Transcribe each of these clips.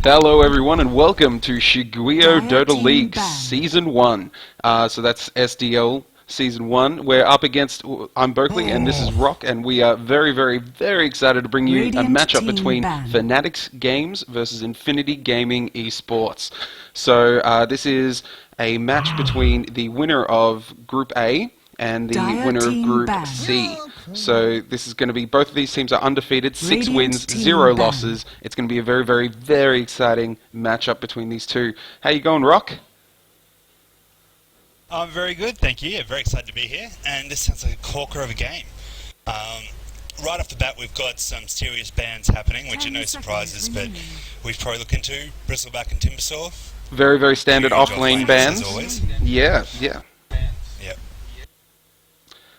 Hello everyone and welcome to Shigeru Dota League Season 1. So that's SDL Season 1. We're up against, I'm Berkeley and this is Rock, and we are very excited to bring you a matchup between Fn4tic Games versus Infinity-Gaming eSports. So this is a match between the winner of Group A and the winner of Group C. So this is going to be, both of these teams are undefeated, 6 wins, 0 losses. It's going to be a very exciting matchup between these two. How you going, Rock? I'm very good, thank you. Yeah, very excited to be here, and this sounds like a corker of a game. Right off the bat, we've got some serious bans happening, which are no surprises, but we've probably looked into Bristleback and Timbersaw. Very standard off-lane bans. As always. Yeah. Yep.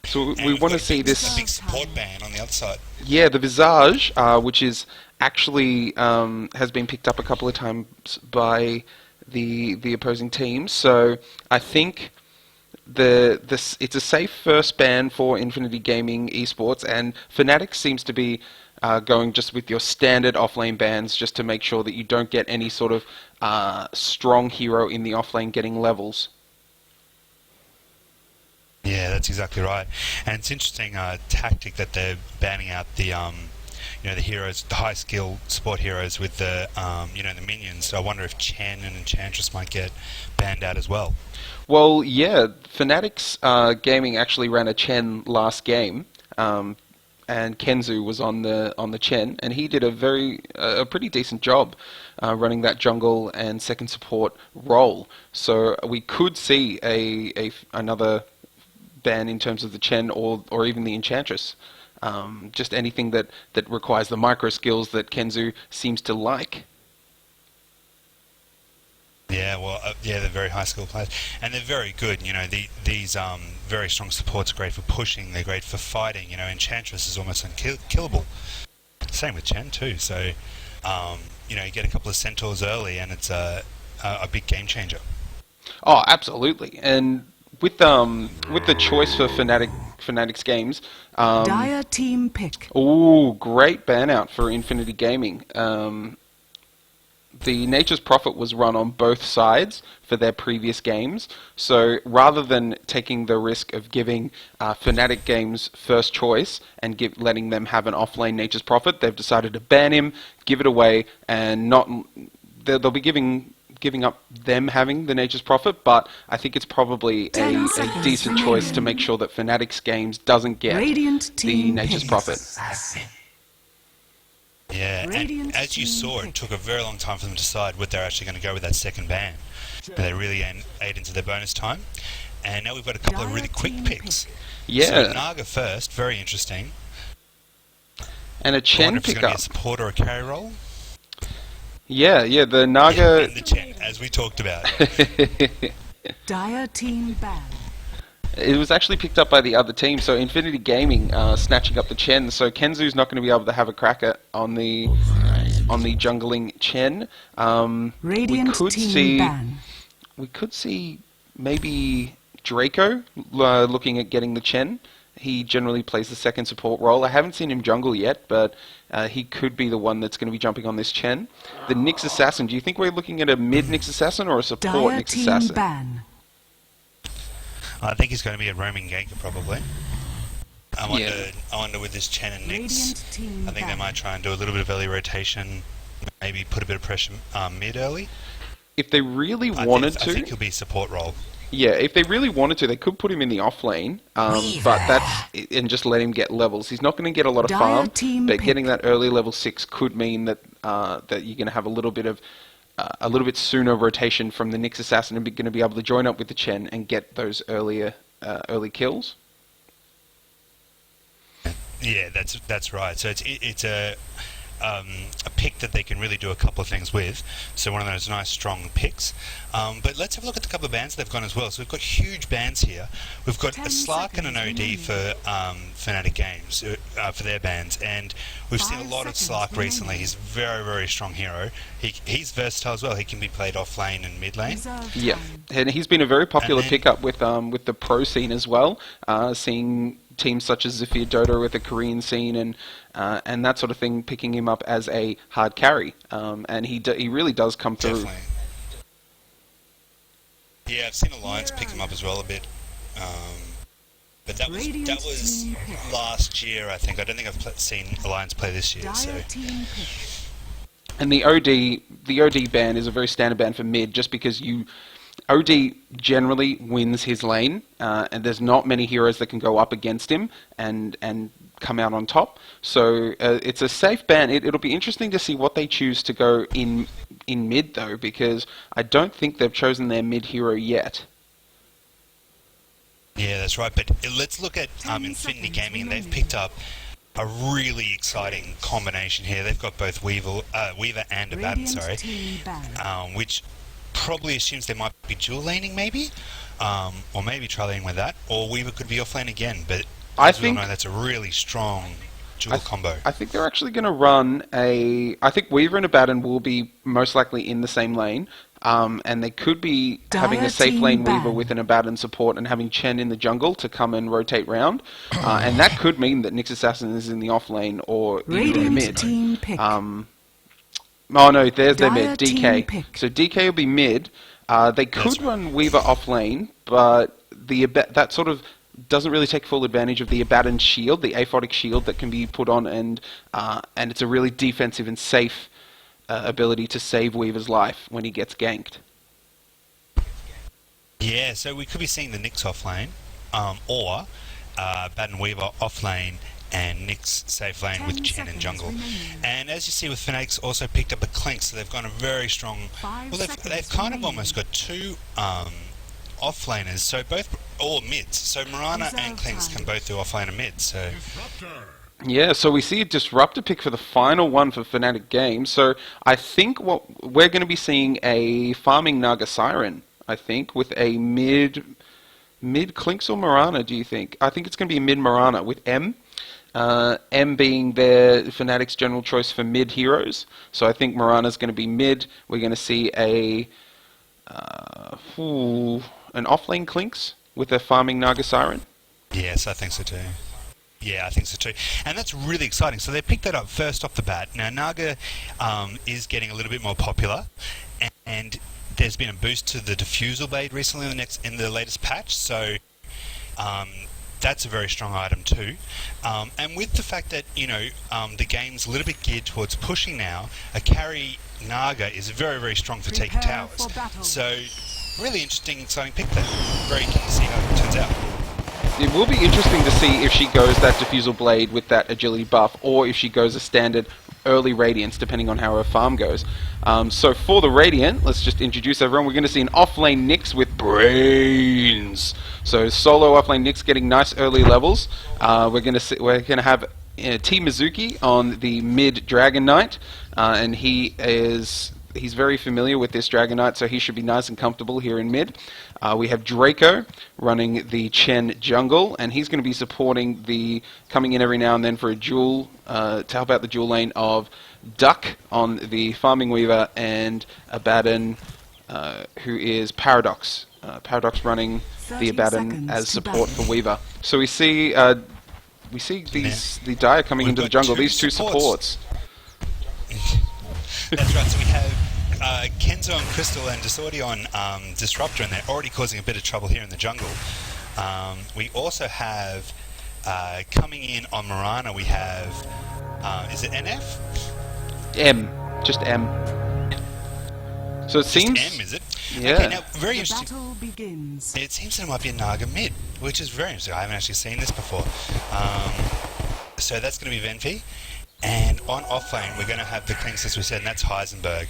So we want to see this. A big support ban on the other side. Yeah, the Visage, which is actually has been picked up a couple of times by the opposing team. So I think it's a safe first ban for Infinity-Gaming eSports, and Fn4tic seems to be going just with your standard offlane bans, just to make sure that you don't get any sort of strong hero in the offlane getting levels. Yeah, that's exactly right. And it's interesting tactic that they're banning out the the heroes, the high skill support heroes with the the minions. So I wonder if Chen and Enchantress might get banned out as well. Well, yeah, Fn4tic's Gaming actually ran a Chen last game, and Kenzu was on the Chen, and he did a pretty decent job running that jungle and second support role. So we could see another ban in terms of the Chen or even the Enchantress. Just anything that requires the micro skills that Kenzu seems to like. Yeah, well, they're very high skill players, and they're very good. These very strong supports are great for pushing. They're great for fighting. Enchantress is almost unkillable. Same with Chen too. So, you get a couple of centaurs early, and it's a big game changer. Oh, absolutely, and with the choice for Fn4tic's games, Dire team pick. Oh, great ban out for Infinity-Gaming. The Nature's Prophet was run on both sides for their previous games, so rather than taking the risk of giving Fn4tic Games first choice and letting them have an offlane Nature's Prophet, they've decided to ban him, give it away, and they'll be giving up them having the Nature's Prophet, but I think it's probably a decent choice to make sure that Fn4tic's Games doesn't get the Nature's Prophet. Yeah, and as you saw, it took a very long time for them to decide what they're actually going to go with that second ban. But they really ate into their bonus time, and now we've got a couple of really quick picks. Yeah. So Naga first, very interesting. And a Chen pickup. Going to be a support or a carry role. Yeah, the Naga. And the Chen, as we talked about. Dire team ban. It was actually picked up by the other team, so Infinity-Gaming snatching up the Chen. So Kenzu's not going to be able to have a crack on the jungling Chen. We could see we could see maybe Draco looking at getting the Chen. He generally plays the second support role. I haven't seen him jungle yet, but he could be the one that's going to be jumping on this Chen. The Nyx Assassin, do you think we're looking at a mid Nyx Assassin or a support Dire Nyx team Assassin? ban. I think he's going to be a roaming ganker probably. I Yeah. wonder with this Chen and Nyx, Radiant team I think they ban. might try and do a little bit of early rotation, maybe put a bit of pressure mid early. If they really I wanted think, I think to, he'll be support role. yeah, if they really wanted to, they could put him in the off lane, but and just let him get levels. He's not going to get a lot of Dire farm, team but pick. getting that early level 6 could mean that that you're going to have a little bit sooner rotation from the Nyx Assassin and be going to be able to join up with the Chen and get those early kills. Yeah, that's right. So it's a pick that they can really do a couple of things with. So one of those nice strong picks. But let's have a look at the couple of bans they've gone as well. So we've got huge bans here. We've got 10 a Slark and an seconds OD for Fnatic Games for their bans, and we've seen a 5 lot of seconds Slark remaining. recently. He's a very, very strong hero. He's versatile as well. He can be played off lane and mid lane. Reserve Yeah, time. and he's been a very popular then- pickup with the pro scene as well. Seeing teams such as Zephyr Dota with the Korean scene and that sort of thing, picking him up as a hard carry, and he really does come through. Definitely. Yeah, I've seen Alliance pick him up as well a bit. But that was Radiant team pick. last year, I think. I don't think I've seen Alliance play this year. So Dire team pick. And the OD ban is a very standard ban for mid, just because OD generally wins his lane, and there's not many heroes that can go up against him and come out on top. So it's a safe ban. It'll be interesting to see what they choose to go in mid though, because I don't think they've chosen their mid hero yet. yeah, that's right. But let's look at 10 Infinity-Gaming, and they've seconds picked up a really exciting combination here. They've got both Weaver and Abaddon, Radiant sorry, team ban. which probably assumes they might be dual laning maybe, or maybe tri laning with that, or Weaver could be off lane again. But I as we all think- know, that's a really strong dual combo. I think they're actually going to run I think Weaver and Abaddon will be most likely in the same lane, and they could be having a Dire safe team lane Weaver ban. with an Abaddon support and having Chen in the jungle to come and rotate round, and that could mean that Nyx Assassin is in the off lane or even in the Radiant mid. team pick. Oh no, there's their Dire mid, team DK. pick. So DK will be mid. They could That's right. run Weaver off lane, but that sort of doesn't really take full advantage of the Abaddon shield, the Aphotic shield that can be put on, and it's a really defensive and safe ability to save Weaver's life when he gets ganked. Yeah, so we could be seeing the Nyx off lane, or Baden Weaver off lane and Nyx safe lane 10 with Chen in seconds jungle. remaining. And as you see with Fnatic's also picked up a Clink, so they've gone a very strong... 5 Well, they've seconds kind of remaining. almost got two off laners, so both, or mids. So Mirana and Reserve Clinks time. can both do off lane and mid, so... Yeah, so we see a Disruptor pick for the final one for Fnatic Games. So I think what we're going to be seeing a farming Naga Siren, I think, with a mid Clinks or Mirana, do you think? I think it's going to be a mid Mirana with M. M being their Fnatic's general choice for mid heroes. So I think Mirana's going to be mid. We're going to see an offlane Clinks with a farming Naga Siren. Yes, I think so too. Yeah, I think so too. And that's really exciting. So they picked that up first off the bat. Now, Naga is getting a little bit more popular, and there's been a boost to the Diffusal Blade recently in the latest patch, so that's a very strong item too. And with the fact that, the game's a little bit geared towards pushing now, a carry Naga is very, very strong for taking Prepare towers. for battle. So, really interesting, exciting pick there. Very keen to see how it turns out. It will be interesting to see if she goes that Diffusal Blade with that agility buff, or if she goes a standard early Radiance, depending on how her farm goes. So for the Radiant, let's just introduce everyone. We're going to see an offlane Nyx with brains. So solo offlane Nyx getting nice early levels. We're going to have T Mizuki on the mid Dragon Knight, and he's very familiar with this Dragon Knight, so he should be nice and comfortable here in mid. We have Draco running the Chen jungle, and he's going to be supporting coming in every now and then for a duel, to help out the dual lane of Duck on the Farming Weaver and Abaddon who is Paradox. Paradox running the 30 Abaddon seconds as to support battle. for Weaver. So we see the Dire coming We've into the got jungle. two These two supports. That's right, so we have Kenzo and Crystal and Disordi on Disruptor, and they're already causing a bit of trouble here in the jungle. We also have, coming in on Mirana, we have, is it NF? M. Just M. So it Just seems... M, is it? Yeah. Okay, now, very The interesting. battle begins. It seems that it might be a Naga mid, which is very interesting. I haven't actually seen this before. So that's going to be Venfi. And on offlane, we're going to have the Klinks, as we said, and that's Heisenberg.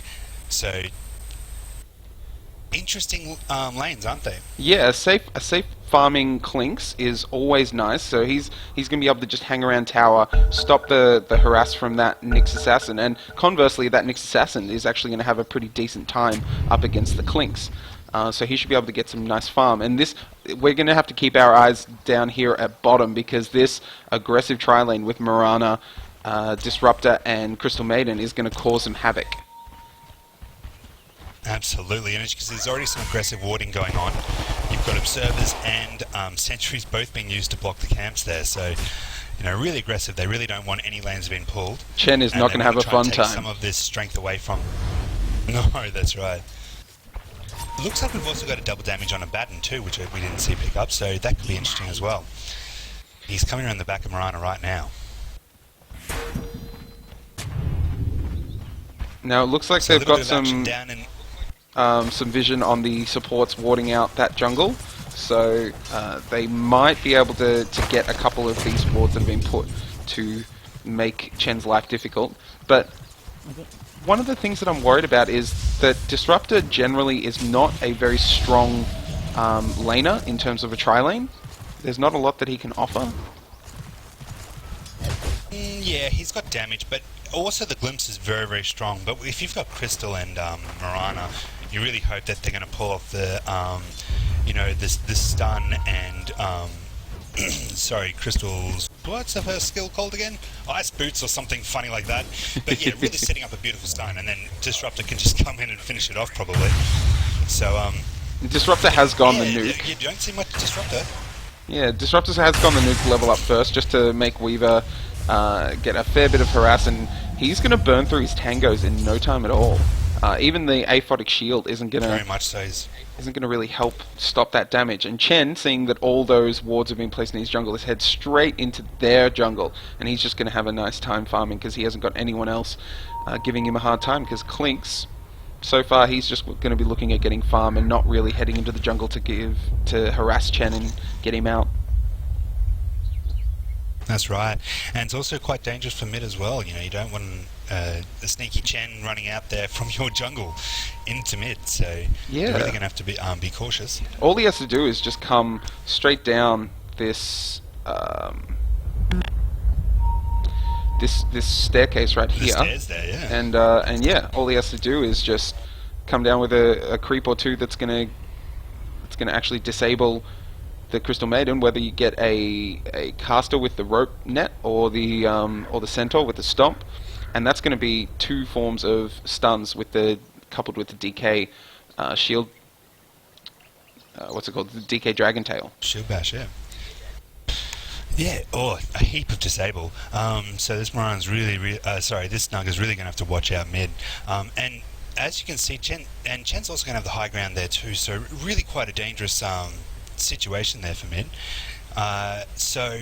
So, interesting lanes, aren't they? Yeah, a safe farming Clinks is always nice. So he's going to be able to just hang around tower, stop the harass from that Nyx Assassin, and conversely, that Nyx Assassin is actually going to have a pretty decent time up against the Clinks. So he should be able to get some nice farm. And this, we're going to have to keep our eyes down here at bottom, because this aggressive tri-lane with Mirana, Disruptor, and Crystal Maiden is going to cause some havoc. Absolutely, and as you can see, there's already some aggressive warding going on. You've got observers and sentries both being used to block the camps there, so really aggressive. They really don't want any lanes being pulled. Chen is not going to have a fun take time. some of this strength away from. No, that's right. Looks like we've also got a double damage on Abaddon too, which we didn't see pick up, so that could be interesting as well. He's coming around the back of Mirana right now. Now it looks like So a they've little got bit of action down in. some vision on the supports warding out that jungle, so they might be able to get a couple of these wards that have been put to make Chen's life difficult. But one of the things that I'm worried about is that Disruptor generally is not a very strong laner in terms of a tri-lane. There's not a lot that he can offer. Yeah, he's got damage, but also the Glimpse is very, very strong. But if you've got Crystal and Mirana, you really hope that they're going to pull off the, this stun and, sorry, Crystal's, what's her skill called again? Ice Boots or something funny like that. But yeah, really setting up a beautiful stun, and then Disruptor can just come in and finish it off probably. So, Disruptor has gone the yeah, nuke. You don't see much Disruptor. Yeah, Disruptor has gone the nuke level up first, just to make Weaver get a fair bit of harass, and he's going to burn through his tangos in no time at all. Even the Aphotic Shield isn't going Very much so. to really help stop that damage. And Chen, seeing that all those wards have been placed in his jungle, is head straight into their jungle, and he's just going to have a nice time farming because he hasn't got anyone else giving him a hard time. Because Klinks, so far, he's just going to be looking at getting farm and not really heading into the jungle to harass Chen and get him out. That's right, and it's also quite dangerous for mid as well. You don't want a sneaky Chen running out there from your jungle into mid. So you're really going to have to be cautious. All he has to do is just come straight down this this staircase right here. The stairs there, yeah. And yeah, all he has to do is just come down with a creep or two that's gonna actually disable the Crystal Maiden, whether you get a caster with the rope net or the centaur with the stomp, and that's going to be two forms of stuns coupled with the DK shield. What's it called? The DK Dragon Tail. Shield bash, yeah. Yeah, a heap of disable. So this Moran's this Naga's really going to have to watch out mid. And as you can see, Chen's also going to have the high ground there too. So really quite a dangerous situation there for mid. So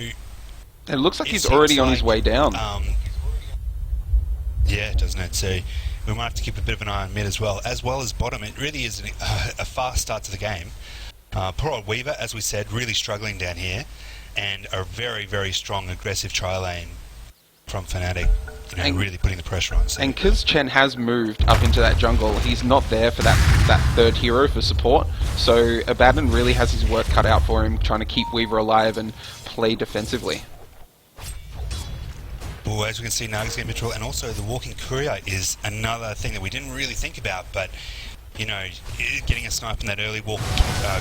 it looks like he's already on his way down. Yeah, doesn't it? So we might have to keep a bit of an eye on mid as well as bottom. It really is a fast start to the game. Poor old Weaver, as we said, really struggling down here, and a very, very strong aggressive tri-lane from Fn4tic, really putting the pressure on. So. And because Chen has moved up into that jungle, he's not there for that third hero for support, so Abaddon really has his work cut out for him, trying to keep Weaver alive and play defensively. Well, as we can see, Naga's getting control, and also the walking courier is another thing that we didn't really think about, but getting a snipe in that early walk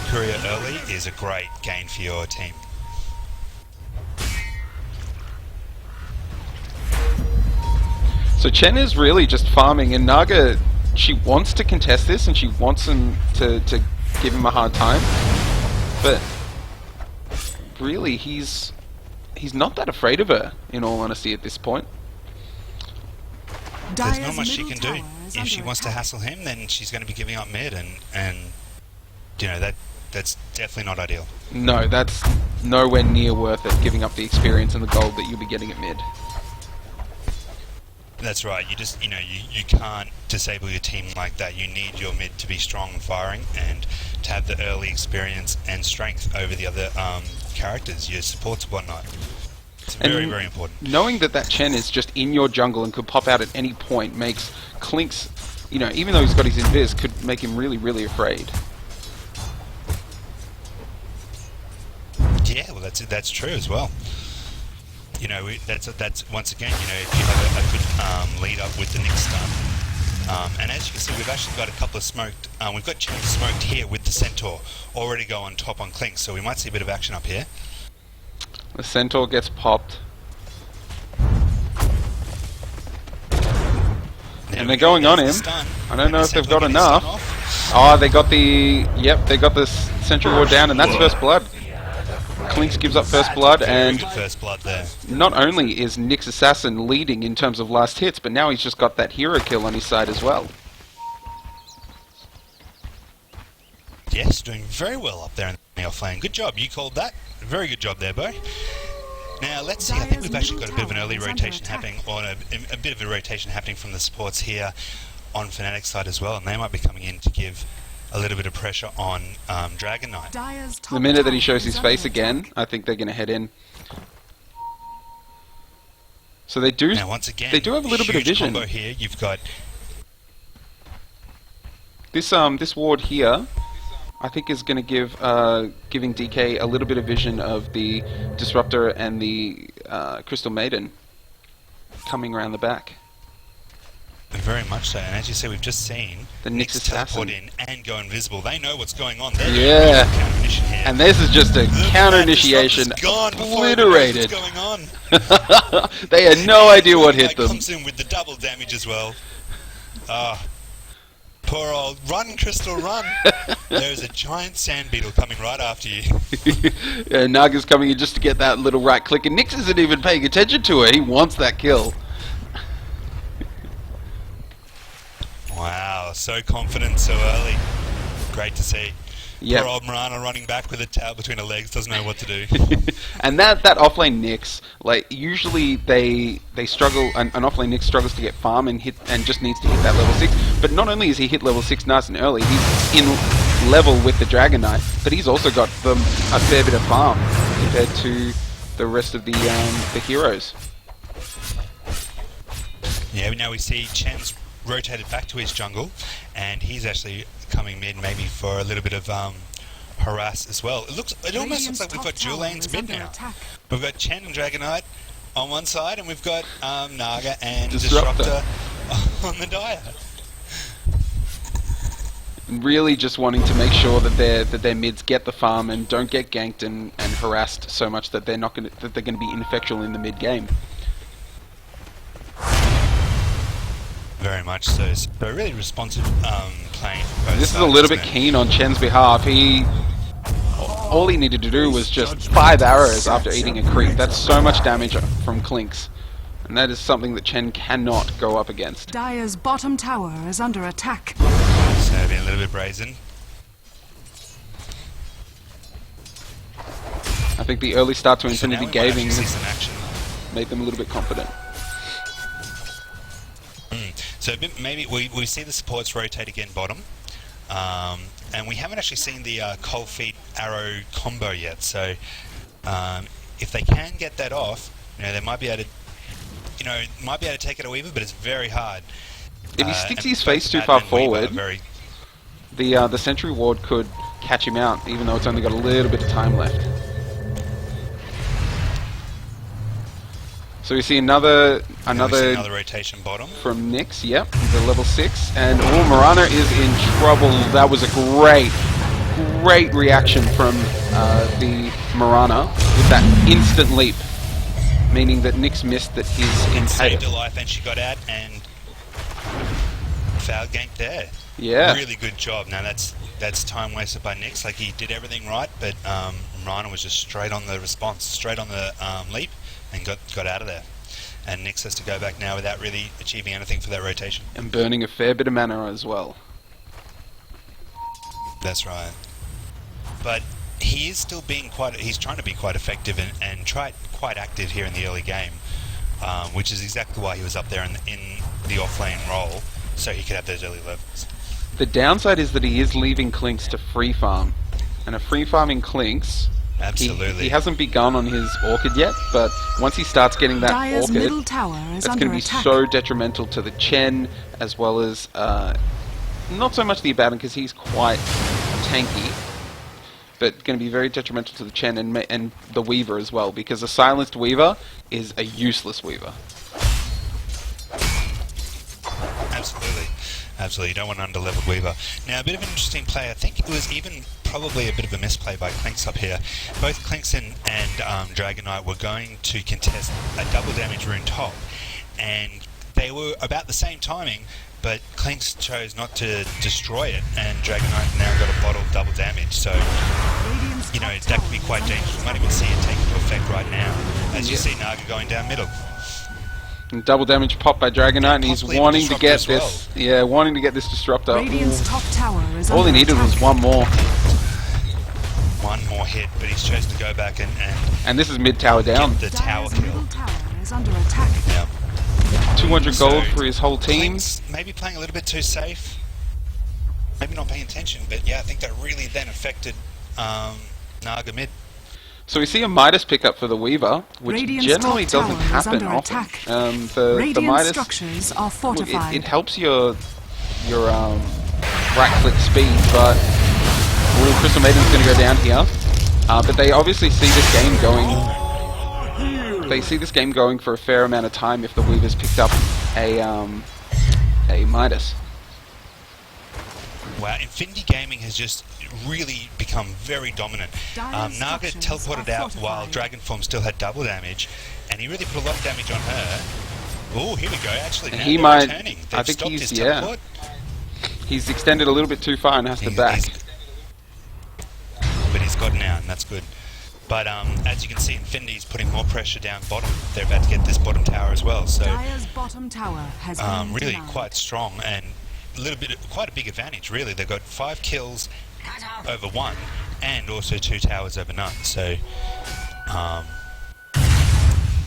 courier early is a great gain for your team. So Chen is really just farming, and Naga she wants to contest this and she wants him to give him a hard time, but really he's not that afraid of her, in all honesty, at this point. There's not much she can do. If she wants to hassle him, then she's going to be giving up mid, and you know that's definitely not ideal. No, that's nowhere near worth it, giving up the experience and the gold that you'll be getting at mid. That's right. You just, you can't disable your team like that. You need your mid to be strong and firing, and to have the early experience and strength over the other characters, your supports and whatnot. It's very, very important. Knowing that Chen is just in your jungle and could pop out at any point makes Clinkz, even though he's got his invis, could make him really, really afraid. Yeah, well, that's true as well. That's once again, if you have a good lead up with the Nyx stun. And as you can see, we've actually got a couple of smoked. We've got Chen smoked here with the Centaur already go on top on Clinkz, so we might see a bit of action up here. The Centaur gets popped. And they're going on him. I don't know if they've got enough. Oh, they got the... Yep, they got the Sentry Ward down, and that's first blood. Clinkz gives up first blood, and first blood there. Not only is Nyx Assassin leading in terms of last hits, but now he's just got that hero kill on his side as well. Yes, doing very well up there in the offlane. Good job, you called that. Very good job there, Bo. Now, let's see. I think we've actually got a bit of an early rotation happening, or a bit of a rotation happening from the supports here on Fnatic's side as well, and they might be coming in to give a little bit of pressure on Dragon Knight. The minute that he shows his face again, I think they're going to head in. So they do. Now, once again, they do have a little bit of vision. Combo here. You've got this ward here. I think is going to give giving DK a little bit of vision of the Disruptor and the Crystal Maiden coming around the back. Very much so, and as you say, we've just seen the Nyx Assassin teleport in and go invisible. They know what's going on. Yeah, and this is just a counter initiation, obliterated. What's going on? They had no idea what hit them. Comes in with the double damage as well. Poor old run, Crystal, run! There's a giant sand beetle coming right after you. Yeah, Naga's coming in just to get that little right click, and Nyx isn't even paying attention to her. He wants that kill. Wow, so confident so early. Great to see. Yep. Poor old Mirana running back with a tail between her legs, doesn't know what to do. And that offlane Nyx, like usually they struggle. An offlane Nyx struggles to get farm and just needs to hit that level 6. But not only is he hit level 6 nice and early, he's in level with the Dragon Knight, but he's also got a fair bit of farm compared to the rest of the heroes. Yeah, now we see Chen's rotated back to his jungle, and he's actually coming mid maybe for a little bit of harass as well. It almost looks like we've got dual lanes mid now. We've got Chen and Dragon Knight on one side, and we've got Naga and Disruptor on the Dire. Really just wanting to make sure that their mids get the farm and don't get ganked and harassed so much that they're going to be ineffectual in the mid game. Very much so. So really responsive playing. This is a little bit keen on Chen's behalf. All he needed to do was just 5 arrows after eating a creep. That's so much damage from Clinkz, and that is something that Chen cannot go up against. Dire's bottom tower is under attack. So being a little bit brazen. I think the early start to Infinity-Gaming has made them a little bit confident. So maybe we see the supports rotate again bottom, and we haven't actually seen the cold feet arrow combo yet. So if they can get that off, they might be able to, take it a weaver, but it's very hard. If he sticks his face too far forward, the Sentry Ward could catch him out, even though it's only got a little bit of time left. So we see another rotation bottom from Nyx. Yep, he's at level 6, and Mirana is in trouble. That was a great reaction from the Mirana with that instant leap, meaning that Nyx missed that he's in saved her life, and she got out and foul gank there. Yeah. Really good job. Now that's time wasted by Nyx. Like, he did everything right, but Rhino was just straight on the response, straight on the leap, and got out of there. And Nyx has to go back now without really achieving anything for that rotation. And burning a fair bit of mana as well. That's right. But he is still being he's trying to be quite effective and quite active here in the early game, which is exactly why he was up there in the off-lane role, so he could have those early levels. The downside is that he is leaving Clinks to free farm. And a free farming Clinks, absolutely. He hasn't begun on his Orchid yet, but once he starts getting that Dire's Orchid, middle tower is that's going to be attack. so detrimental to the Chen, as well as not so much the Abaddon, because he's quite tanky, but going to be very detrimental to the Chen and the Weaver as well, because a silenced Weaver is a useless Weaver. Absolutely. Absolutely. You don't want an under-leveled Weaver. Now, a bit of an interesting play. I think it was even probably a bit of a misplay by Clinks up here. Both Clinks and Dragon Knight were going to contest a double damage rune top, and they were about the same timing, but Clinks chose not to destroy it, and Dragon Knight now got a bottle double damage. So, you know, that could be quite dangerous. You might even see it take into effect right now, as you see Naga going down middle. And double damage pop by Dragon Knight, and he's wanting to get this. Well. Yeah, wanting to get this disruptor. Radiant's top tower is All he under needed attack. was one more. One more hit, but he's chosen to go back And this is mid tower down. get the tower Dire's kill. middle tower is under attack. Yeah. 200 gold So, for his whole team. Clinks maybe playing a little bit too safe. Maybe not paying attention, but yeah, I think that really then affected Naga mid. So we see a Midas pickup for the Weaver, which Radiant's generally top doesn't tower is happen under often. attack. The Radiant Midas, structures are look, fortified. it helps your right click speed, but Crystal Maiden's going to go down here. But they obviously see this game going. They see this game going for a fair amount of time if the Weaver's picked up a Midas. Wow, Infinity-Gaming has just really become very dominant. Dire's Naga structures teleported are out while fortified. Dragon Form still had double damage, and he really put a lot of damage on her. Oh, here we go, actually, And now he they're might- returning. I They've think stopped he's- his yeah. teleport. He's extended a little bit too far and has to back. But he's gotten out, and that's good. But as you can see, Infinity's putting more pressure down bottom. They're about to get this bottom tower as well, so Dire's bottom tower has been really denied. quite strong and quite a big advantage, really. They've got 5 kills over 1 and also 2 towers over none. So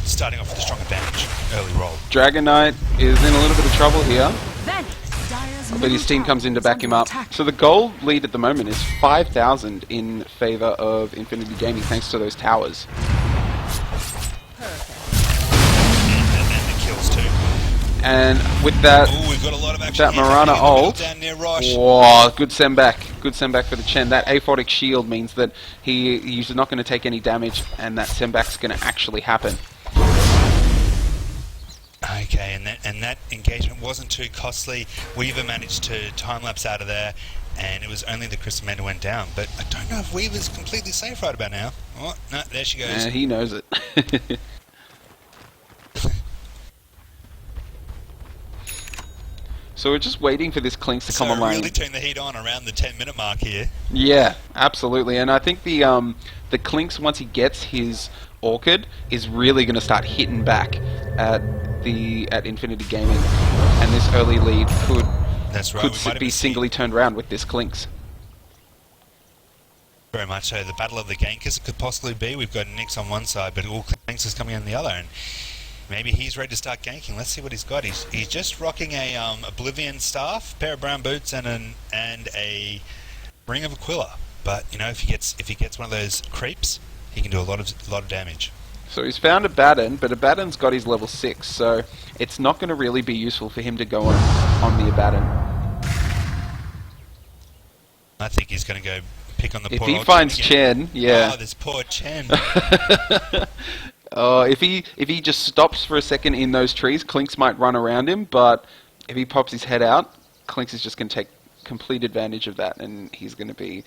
starting off with a strong advantage early roll. Dragon Knight is in a little bit of trouble here, Dire's but middle his team tower comes in to is back him under up. attack. So the goal lead at the moment is 5,000 in favor of Infinity-Gaming, thanks to those towers. And the kills too. And with that, Oh, we've got a lot of action that here. Mirana In the middle ult. down near Rosh. Whoa, good send back. Good send back for the Chen. That Aphotic shield means that he's not going to take any damage, and that send back's going to actually happen. Okay, and that engagement wasn't too costly. Weaver managed to time-lapse out of there, and it was only the Crystal Maiden went down. But I don't know if Weaver's completely safe right about now. Oh, no, there she goes. And he knows it. So we're just waiting for this Clinks to come So online. really turn the heat on around the 10-minute mark here. Yeah, absolutely. And I think the Clinks, once he gets his Orchid, is really going to start hitting back at Infinity-Gaming, and this early lead could That's right. we might be even see- singly turned around with this Clinks. Very much so. The battle of the gankers could possibly be. We've got Nyx on one side, but all Clinks is coming on the other, and maybe he's ready to start ganking. Let's see what he's got. He's just rocking a Oblivion staff, pair of brown boots, and a Ring of Aquila. But you know, if he gets one of those creeps, he can do a lot of damage. So he's found Abaddon, but Abaddon's got his level 6, so it's not going to really be useful for him to go on the Abaddon. I think he's going to go pick on the If poor he old finds Chen again. Chen, yeah. Oh, this poor Chen. If he just stops for a second in those trees, Clinks might run around him, but if he pops his head out, Clinks is just going to take complete advantage of that, and he's going to be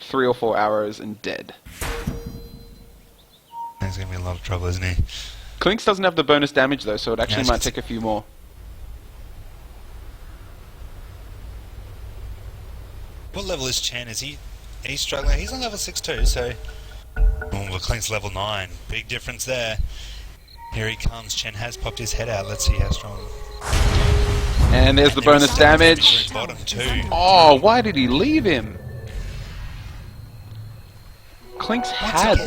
3 or 4 arrows and dead. There's going to be a lot of trouble, isn't he? Clinks doesn't have the bonus damage though, so it actually it's might good. take a few more. level is Chen? He's struggling? He's on level 6 too, so... Oh, Clink's level 9. Big difference there. Here he comes. Chen has popped his head out. Let's see how strong. And there's the bonus damage. Bottom too. Oh, why did he leave him? Clink's had...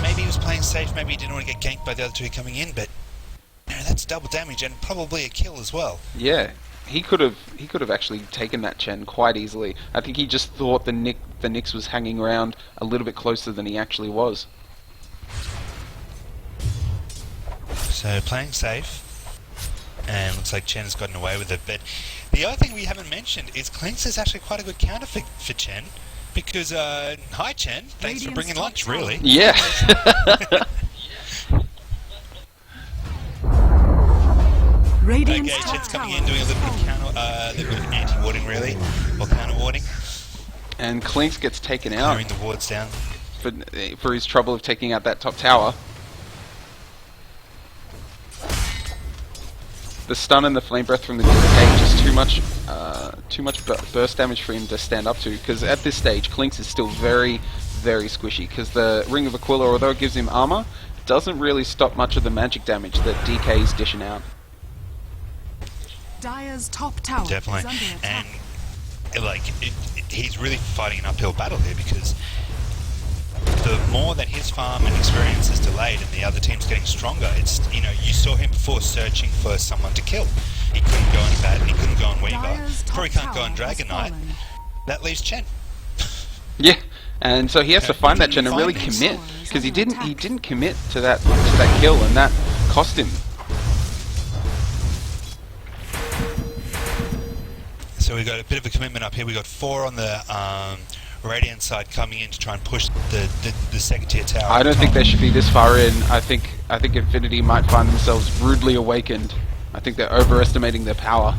Maybe he was playing safe, maybe he didn't want to get ganked by the other two coming in, but that's double damage and probably a kill as well. Yeah, he could have actually taken that Chen quite easily. I think he just thought the Nyx was hanging around a little bit closer than he actually was. So playing safe, and looks like Chen has gotten away with it. But the other thing we haven't mentioned is Clink's is actually quite a good counter for Chen. Because, hi Chen, thanks for bringing lunch, really. Yeah. Radiant's Okay, top Chen's coming tower in, doing a is little bit of falling. little bit of anti-warding, really, or counter-warding, And Clinks gets taken out clearing the wards down. for his trouble of taking out that top tower. The stun and the flame breath from the DK is too much burst damage for him to stand up to. Because at this stage, Clinks is still very, very squishy. Because the Ring of Aquila, although it gives him armor, doesn't really stop much of the magic damage that DK is dishing out. Dire's top tower Definitely, is under attack. and like he's really fighting an uphill battle here because the more that his farm and experience is delayed and the other team's getting stronger, it's, you know, you saw him before searching for someone to kill. He couldn't go on Bat, he couldn't go on Weaver, Dire's top probably can't go on tower has Dragon Knight. fallen. That leaves Chen. Yeah, and so he has to Okay. find that Chen and really Find it. commit, because he didn't commit to that kill, and that cost him. So we got a bit of a commitment up here. We got 4 on the Radiant side coming in to try and push the second tier tower. I don't think they should be this far in. I think Infinity might find themselves rudely awakened. I think they're overestimating their power.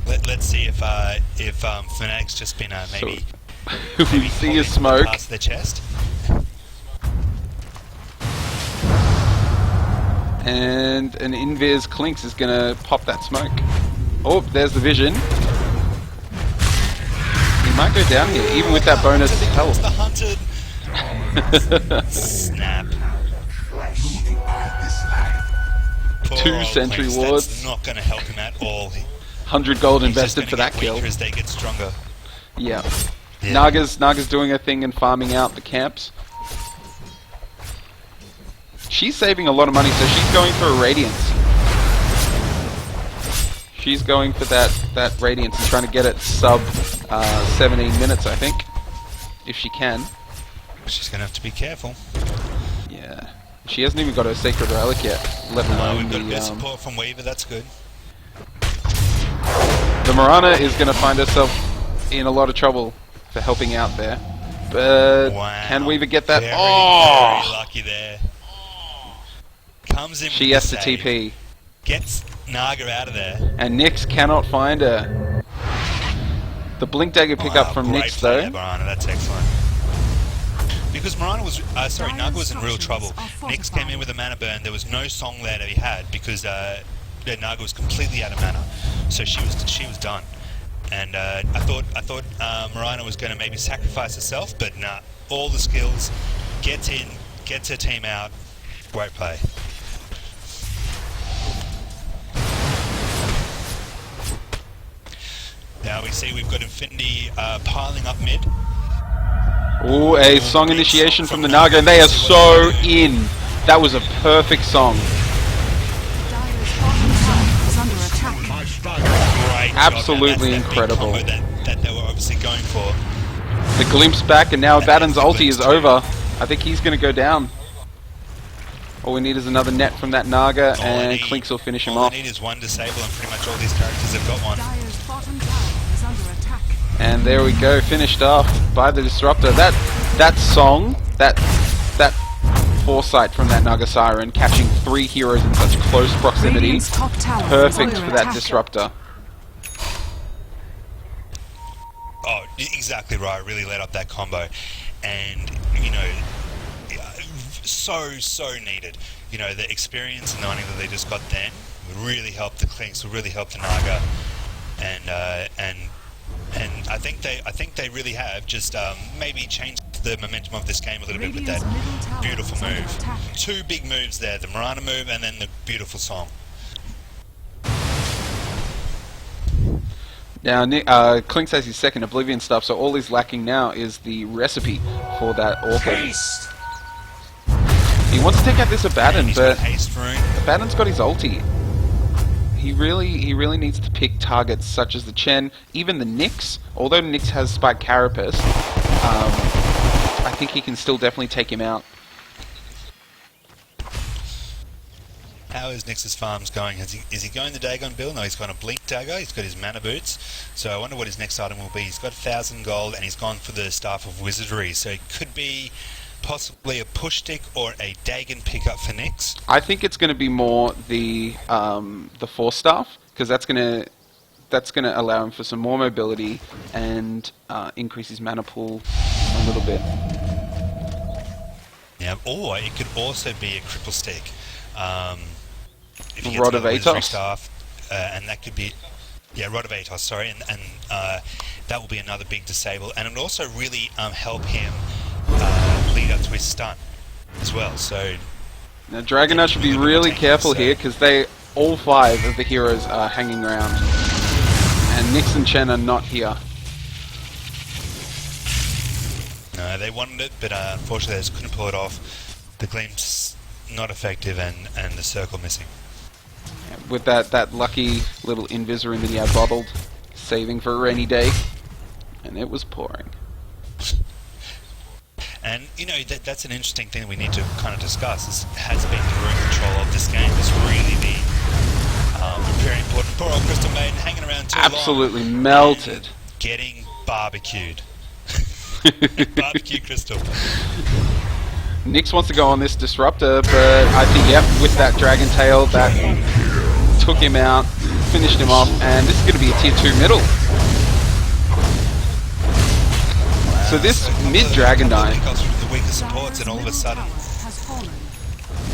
Let's see if Fnatic's just been maybe We see a smoke. past their chest. And an Invis Clinks is gonna pop that smoke. Oh, there's the vision. He might go down here, even with that bonus health. The hunted. Snap. Poor 2 old sentry Clinks, wards. That's not going to help him at all. 100 gold He's just invested gonna for that get kill. weaker as they get stronger. Yeah. Yeah. Naga's doing her thing and farming out the camps. She's saving a lot of money, so she's going for a Radiance. She's going for that Radiance and trying to get it sub 17 minutes, I think. If she can. She's going to have to be careful. Yeah. She hasn't even got her Sacred Relic yet, let alone We've got a bit of the... support from Weaver, that's good. The Mirana is going to find herself in a lot of trouble for helping out there. But Wow. can Weaver get that? Very, Oh! very lucky there. Comes in She with has the to save, TP. gets Naga out of there. And Nyx cannot find her. The Blink Dagger pickup from Great Nyx play though. there, Mirana, that's excellent. Because Mirana was, Naga was in real trouble. Nyx came in with a mana burn. There was no song there that he had because Naga was completely out of mana, so she was done. And I thought Mirana was going to maybe sacrifice herself, but nah. All the skills, gets in, gets her team out. Great play. Now we see we've got Infinity piling up mid. Ooh, a song initiation from the Naga, and they are so in. That was a perfect song. Dire's bottom tower is under attack. Great Absolutely job. That's that big incredible. combo that they were obviously going for. The glimpse back, and now Abaddon's the ulti glimpse is too. over. I think he's going to go down. All we need is another net from that Naga, and Clinks will finish him all off. I need is one disable, and pretty much all these characters have got one. Dire's bottom tower is under attack. And there we go, finished off by the Disruptor. That song, that foresight from that Naga Siren, catching 3 heroes in such close proximity, Radiant's top tower is perfect under for that attack. Disruptor. Oh, exactly right. Really let up that combo, and you know, so needed. You know, the experience and knowing that they just got then would really help the Clinks, would really help the Naga, and I think they really have just maybe changed the momentum of this game a little bit with that beautiful move. Two big moves there, the Mirana move and then the beautiful song. Now, Clinks has his second Oblivion stuff, so all he's lacking now is the recipe for that Orchid. He wants to take out this Abaddon, but Abaddon's got his ulti. He really needs to pick targets such as the Chen, even the Nyx. Although Nyx has Spike Carapace, I think he can still definitely take him out. How is Nyx's farms going? Is he going the Dagon build? No, he's got a Blink Dagger, he's got his mana boots, so I wonder what his next item will be. He's got 1,000 gold and he's gone for the Staff of Wizardry, so it could be possibly a push stick or a Dagon pickup for Nyx. I think it's going to be more the Force Staff, because that's going to allow him for some more mobility and increase his mana pool a little bit. Yeah, or it could also be a cripple stick. If you Rod of Atos. Staff, and that could be, yeah, Rod of Atos, sorry, and that will be another big disable, and it will also really help him lead up to his stun as well. So now Dragonite should be really careful here, because all 5 of the heroes are hanging around, and Nyx and Chen are not here. No, they wanted it, but unfortunately they just couldn't pull it off. The Gleam's not effective, and the circle missing. Yeah, with that lucky little Invis-Rune that he had bottled, saving for a rainy day, and it was pouring. And you know that's an interesting thing that we need to kind of discuss. This has been the rune control of this game. It's really very important. Poor old Crystal Maiden hanging around too long. Absolutely melted. Getting barbecued. Barbecue Crystal. Nyx wants to go on this Disruptor, but I think, yep, with that Dragon Tail, that took him out, finished him off, and this is going to be a tier 2 middle. So this mid-Dragonite, the weaker supports, and all of a sudden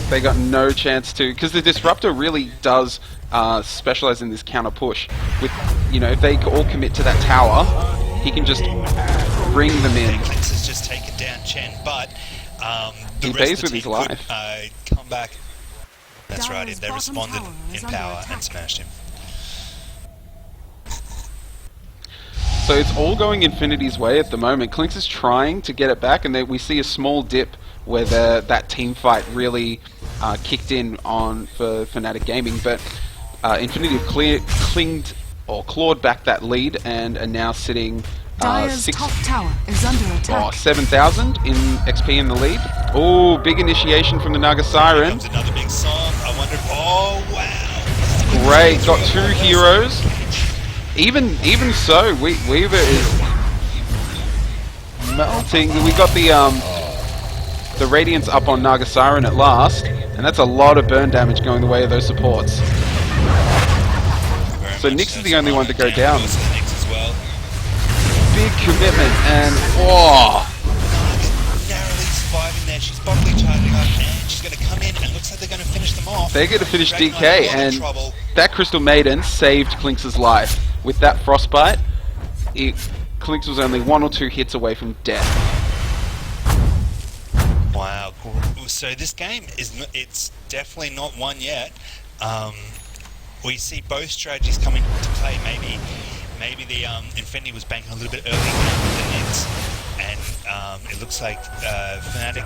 they got no chance to, because the Disruptor really does specialize in this counter push. With, you know, if they all commit to that tower, he can just bring them in. Clinks has just taken down Chen, but the he rest pays of with the his team life. Could come back. That's right. They responded in power and smashed him. So it's all going Infinity's way at the moment. Clinks is trying to get it back, and then we see a small dip where that team fight really kicked in on for Fn4tic Gaming, but Infinity have clawed back that lead and are now sitting Dire's top tower is under attack. 7,000 in XP in the lead. Oh, big initiation from the Naga Siren. Here comes another big song. I wonder. Oh wow! Great, got 2 heroes. Even so, Weaver is melting. We got the Radiance up on Naga Siren at last, and that's a lot of burn damage going the way of those supports. So Nyx is the only one to go down. Big commitment, and narrowly surviving there. She's bodily charging up, and she's going to come in, and looks like they're going to finish them off. They're going to finish DK, and that Crystal Maiden saved Clinks' life. With that Frostbite, Clinks was only 1 or 2 hits away from death. Wow. So this game it's definitely not won yet. We see both strategies coming to play. Maybe the Infinity was banking a little bit early with the Nyx, and it looks like Fn4tic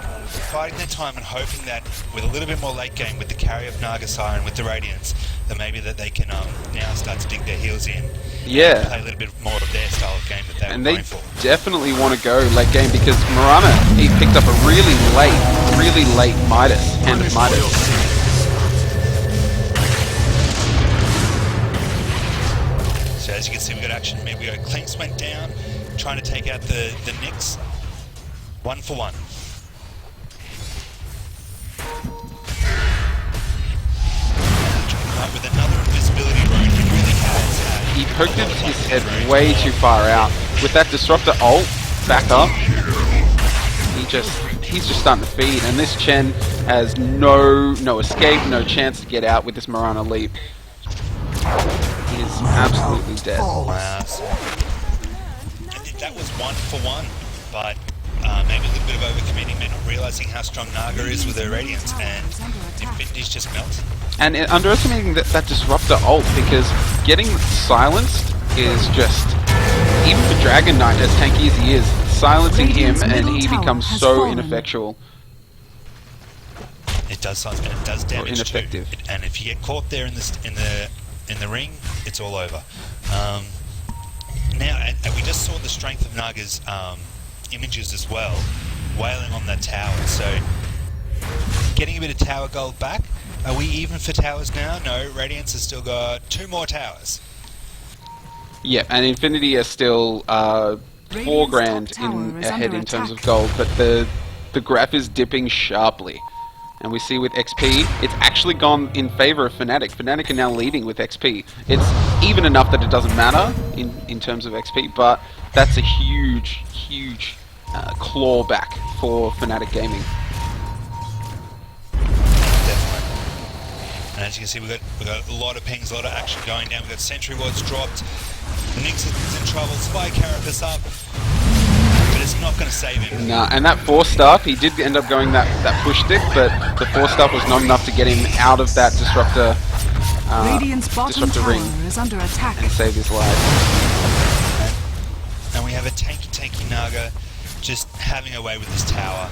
fighting their time and hoping that with a little bit more late game with the carry of Naga Siren with the Radiance, that maybe that they can now start to dig their heels in. Yeah. And play a little bit more of their style of game that And were they going for. definitely want to go late game, because Mirana, he picked up a really late Midas, Hand of Midas. So as you can see, we got action. Maybe Clinks went down, trying to take out the Nyx. 1 for 1. Trying to come up with another invisibility rune. He really has. He poked his head way too far out. With that Disruptor ult back up, he's just starting to feed, and this Chen has no escape, no chance to get out with this Mirana leap. He is absolutely dead. Wow. So that was 1-for-1, but maybe a little bit of overcommitting, not realizing how strong Naga is with her Radiance, and Infinity's just melted. And underestimating that Disruptor ult, because getting silenced is just, even for Dragon Knight, as tanky as he is, silencing him and he becomes so ineffectual. It does something, and it does damage ineffective. too. And if you get caught there in the ring, it's all over. Now, and we just saw the strength of Naga's images as well, wailing on that tower. So, getting a bit of tower gold back. Are we even for towers now? No, Radiance has still got 2 more towers. Yeah, and Infinity are still 4 grand ahead in terms of gold, but the graph is dipping sharply. And we see with XP, it's actually gone in favor of Fnatic. Fnatic are now leading with XP. It's even enough that it doesn't matter in terms of XP, but that's a huge, huge claw back for Fnatic Gaming. And as you can see, we've got a lot of pings, a lot of action going down. We've got sentry wards dropped. Nyx is in trouble. Spy Carapace up. But it's not going to save him. Nah, and that 4-staff, he did end up going that push stick, but the 4-staff was not enough to get him out of that disruptor ring is under attack and save his life. And we have a tanky Naga just having her way with this tower.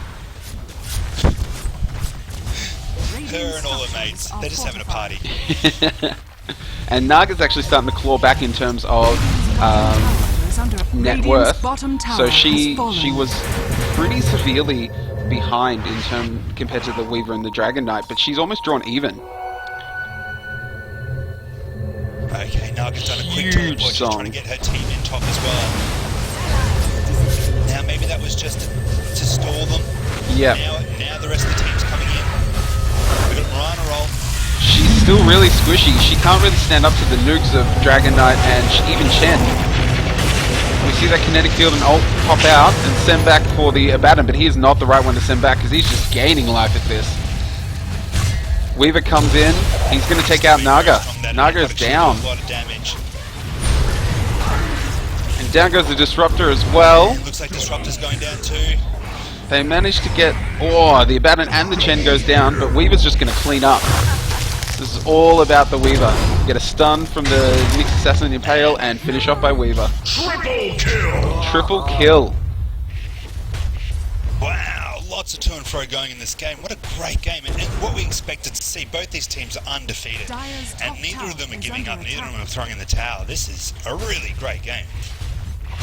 Her and all her mates, they're just having a party. And Naga's actually starting to claw back in terms of net worth. So she was pretty severely behind compared to the Weaver and the Dragon Knight, but she's almost drawn even. Okay, Naga's done a quick teleport, she's trying to get her team in top as well. Now maybe that was just to stall them. Yeah. Now the rest of the team's coming in. We've got Mirana roll. She's still really squishy. She can't really stand up to the nukes of Dragon Knight and even Chen. We see that kinetic field and ult pop out and send back for the Abaddon, but he is not the right one to send back because he's just gaining life at this. Weaver comes in. He's going to take out Naga. Naga is down. A lot of damage. And down goes the Disruptor as well. It looks like Disruptor's going down too. They managed to get... Oh, the Abaddon and the Chen goes down, but Weaver's just going to clean up. This is all about the Weaver. Get a stun from the Nyx Assassin Impale and finish off by Weaver. Triple kill! Triple kill. Wow, lots of to and fro going in this game. What a great game, and what we expected to see. Both these teams are undefeated, and neither of them are giving up, neither of them are throwing in the towel. This is a really great game.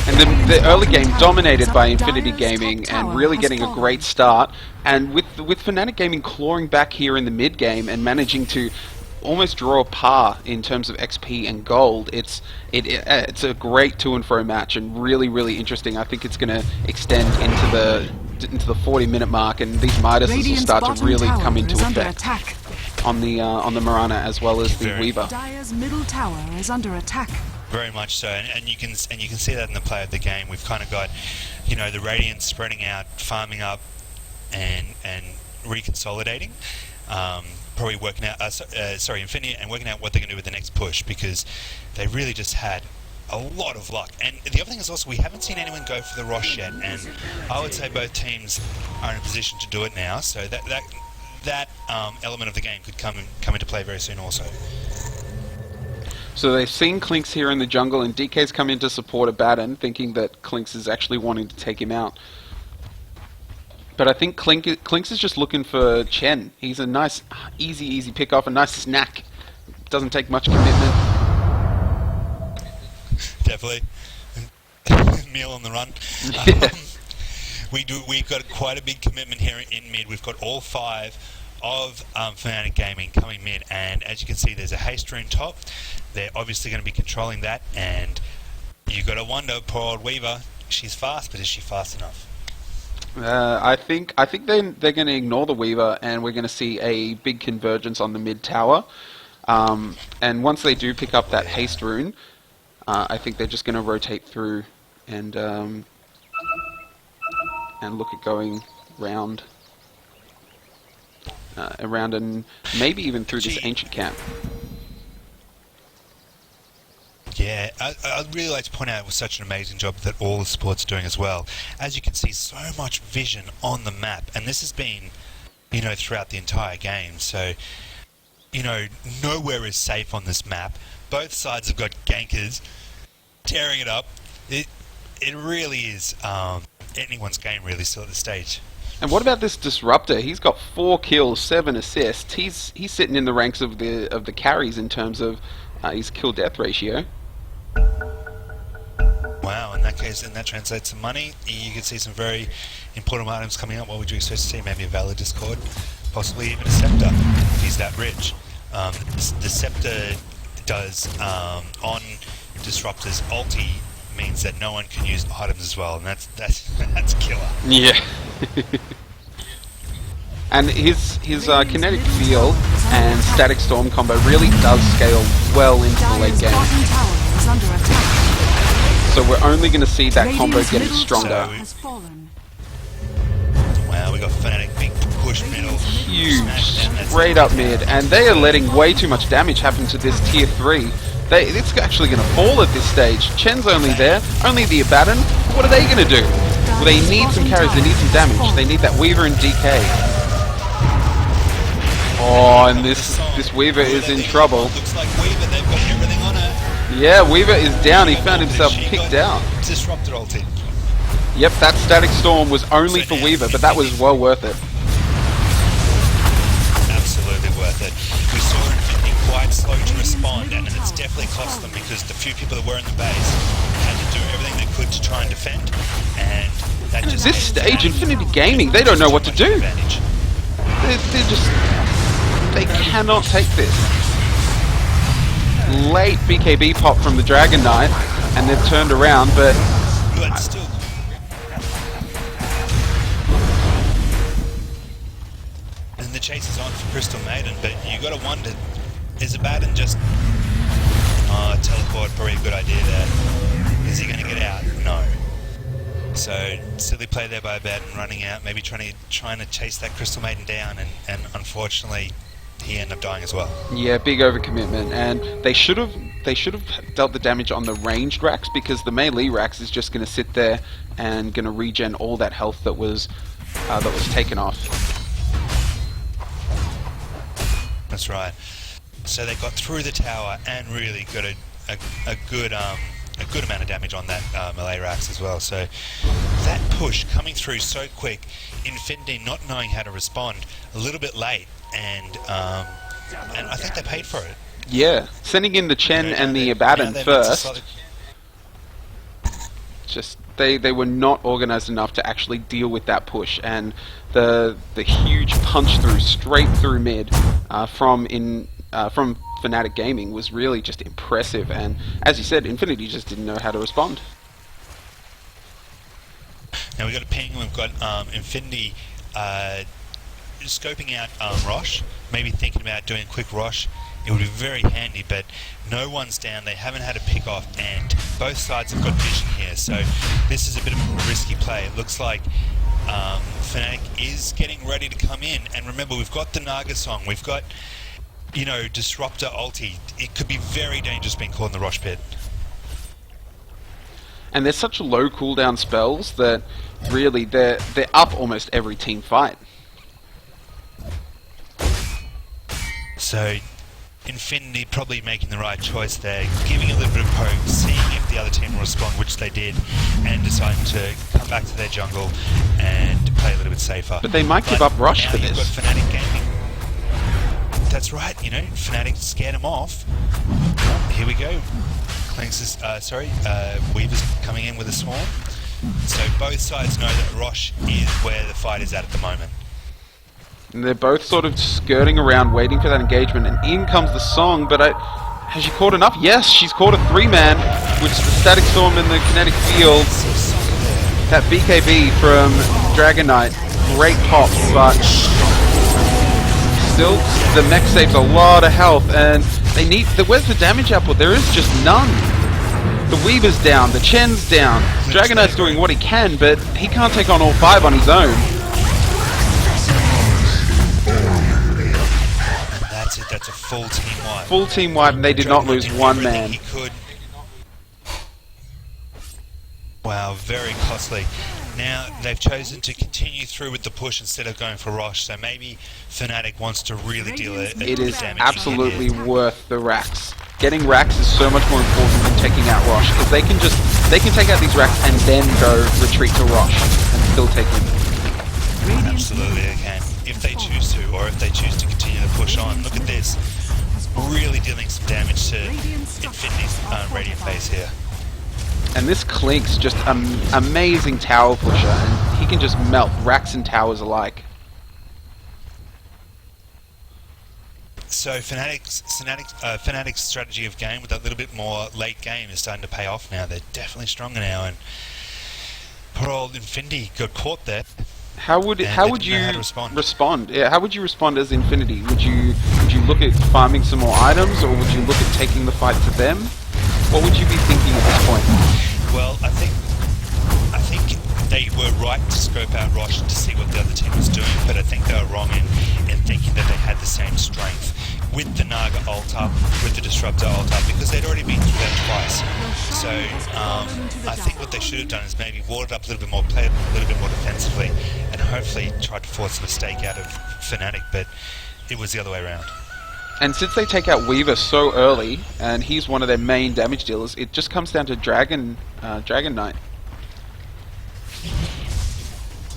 And the early game dominated by Infinity-Gaming and really getting a great start. And with Fnatic Gaming clawing back here in the mid game and managing to almost draw a par in terms of XP and gold, it's a great to and fro match and really, really interesting. I think it's going to extend into the 40-minute mark, and these Midases will start to really come into effect on the Mirana as well as the Weaver. Dire's middle tower is under attack. Very much so, and you can see that in the play of the game. We've kind of got, you know, the Radiance spreading out, farming up, and reconsolidating. Probably working out, Infinity, and working out what they're going to do with the next push, because they really just had a lot of luck. And the other thing is also we haven't seen anyone go for the Rosh yet, and I would say both teams are in a position to do it now. So that element of the game could come into play very soon also. So they've seen Clinks here in the jungle, and DK's come in to support Abaddon, thinking that Clinks is actually wanting to take him out. But I think Clinks is just looking for Chen. He's a nice, easy pick-off, a nice snack. Doesn't take much commitment. Definitely. Meal on the run. We've got quite a big commitment here in mid. We've got all 5 of Fnatic Gaming coming mid, and as you can see, there's a haste rune top. They're obviously going to be controlling that, and you've got to wonder, poor old Weaver, she's fast, but is she fast enough? I think they're going to ignore the Weaver, and we're going to see a big convergence on the mid tower. And once they do pick up that haste rune, I think they're just going to rotate through and look at going round. Around and maybe even through this ancient camp. Yeah, I'd really like to point out it was such an amazing job that all the sports are doing as well. As you can see, so much vision on the map, and this has been, you know, throughout the entire game. So, you know, nowhere is safe on this map. Both sides have got gankers tearing it up. It really is anyone's game really still at this stage. And what about this Disruptor? He's got 4 kills, 7 assists. He's sitting in the ranks of the carries in terms of his kill-death ratio. Wow, in that case, and that translates to money. You could see some very important items coming up. What would you expect to see? Maybe a Valor Discord, possibly even a Scepter, if he's that rich. The Scepter does, on Disruptor's ulti, means that no one can use items as well, and that's killer. Yeah. And his kinetic field and static storm combo really does scale well into the late game. So we're only going to see that combo getting stronger. Wow, we got Fnatic big push middle. Huge, straight up mid, and they are letting way too much damage happen to this tier 3. It's actually going to fall at this stage. Chen's only there, only the Abaddon. What are they going to do? Well, they need some carries, they need some damage. They need that Weaver and DK. Oh, and this Weaver is in trouble. Looks like Weaver, they've got everything on her. Yeah, Weaver is down. He found himself picked out. Disruptor ulti. Yep, that static storm was only for Weaver, but that was well worth it. Absolutely worth it. We saw Infinity quite slow to respond, and it's definitely cost them because the few people that were in the base had to do everything they could to try and defend, and that just... At this stage, Infinity-Gaming, they don't know what to do. They're just... They cannot take this. Late BKB pop from the Dragon Knight, and they've turned around, but... still... And the chase is on for Crystal Maiden, but you got to wonder, is Abaddon just... teleport, probably a good idea there. Is he going to get out? No. So, silly play there by Abaddon, running out, maybe trying to chase that Crystal Maiden down, and unfortunately... he ended up dying as well. Yeah, big overcommitment, and they should have dealt the damage on the ranged racks, because the melee racks is just going to sit there and going to regen all that health that was taken off. That's right. So they got through the tower and really got a good amount of damage on that melee racks as well. So that push coming through so quick, Infinity not knowing how to respond, a little bit late. And I think they paid for it. Yeah, sending in the Chen and the Abaddon first. Just they were not organized enough to actually deal with that push, and the huge punch through straight through mid from Fnatic Gaming was really just impressive. And as you said, Infinity just didn't know how to respond. Now we've got a ping. We've got Infinity. Scoping out Rosh, maybe thinking about doing a quick Rosh. It would be very handy, but no one's down. They haven't had a pick off, and both sides have got vision here, so this is a bit of a risky play. It looks like Fnatic is getting ready to come in, and remember, we've got the Naga song, we've got, you know, Disruptor ulti. It could be very dangerous being caught in the Rosh pit. And they're such low cooldown spells that really they're up almost every team fight. So, Infinity probably making the right choice there, giving a little bit of poke, seeing if the other team will respond, which they did, and deciding to come back to their jungle and play a little bit safer. But they might give up Rush for You've got this. Fnatic Gaming. That's right, you know, Fnatic scared them off. Oh, here we go. Clanks is, Weaver's coming in with a swarm. So both sides know that Rosh is where the fight is at the moment. And they're both sort of skirting around, waiting for that engagement, and in comes the song, but has she caught enough? Yes, she's caught a 3-man, which is the Static Storm in the kinetic field. That BKB from Dragon Knight, great pop, but still, the mech saves a lot of health, and they need... Where's the damage output? There is just none. The Weaver's down, the Chen's down, Dragon Knight's doing what he can, but he can't take on all 5 on his own. That's it, that's a full team wipe. Full team wipe, and they did not lose one man. He could Wow, very costly. Now they've chosen to continue through with the push instead of going for Rosh, so maybe Fnatic wants to really deal a It is damage. absolutely worth the racks. Getting racks is so much more important than taking out Rosh, because they can take out these racks and then go retreat to Rosh and still take him. Absolutely they can, if they choose to, or if they choose to continue to push on. Look at this, really dealing some damage to Infinity's Radiant base here. And this Klink's just an amazing tower pusher, and he can just melt racks and towers alike. So Fnatic's strategy of game with that little bit more late game is starting to pay off now. They're definitely stronger now, and poor old Infinity got caught there. How would you respond? Yeah, how would you respond as Infinity? Would you look at farming some more items, or would you look at taking the fight to them? What would you be thinking at this point? Well, I think they were right to scope out Rosh to see what the other team was doing, but I think they were wrong in thinking that they had the same strength with the Naga ult up, with the Disruptor ult up, because they'd already been through that twice. So I think what they should have done is maybe warded up a little bit more, played a little bit more defensively, and hopefully tried to force a mistake out of Fnatic, but it was the other way around. And since they take out Weaver so early, and he's one of their main damage dealers, it just comes down to Dragon Knight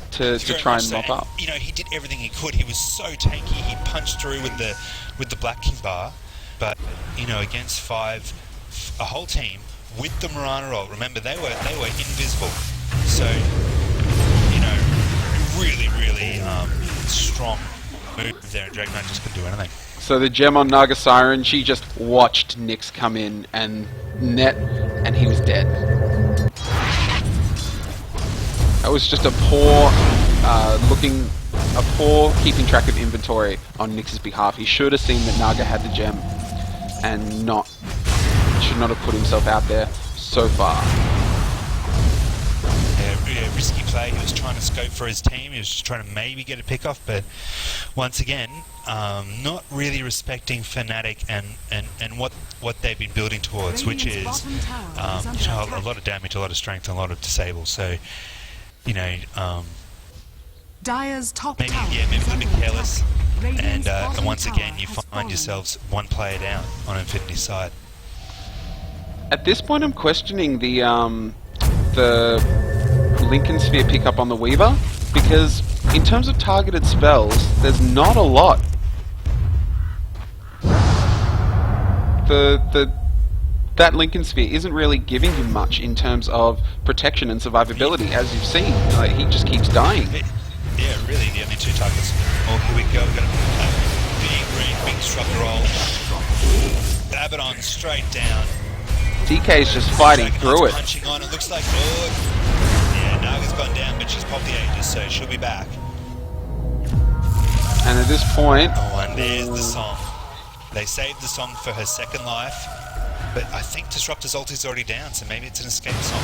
to try and mop up. You know, he did everything he could. He was so tanky. He punched through with the Black King bar, but you know, against a whole team with the Mirana ult. Remember, they were invisible. So you know, really strong move there, and Dragon Knight just couldn't do anything. So the gem on Naga Siren, she just watched Nyx come in and net, and he was dead. That was just a poor keeping track of inventory on Nyx's behalf. He should have seen that Naga had the gem, and should not have put himself out there so far. Yeah, risky play. He was trying to scope for his team. He was just trying to maybe get a pick off, but once again, not really respecting Fnatic and what they've been building towards, which is you know, a lot of damage, a lot of strength, and a lot of disable. So you know, Dire's top maybe a little bit careless, and once again you find yourselves one player down on Infinity's side. At this point, I'm questioning the Lincoln Sphere pickup on the Weaver, because in terms of targeted spells, there's not a lot. That Lincoln Sphere isn't really giving him much in terms of protection and survivability, as you've seen. Like, he just keeps dying. Yeah, really, the only two targets. Oh, here we go. We've got a big Disruptor roll. Abaddon straight down. DK's just fighting through it. Punching on. It looks like, yeah, Naga's gone down, but she's popped the Aegis, so she'll be back. And at this point... Oh, and there's the song. They saved the song for her second life, but I think Disruptor's ult is already down, so maybe it's an escape song.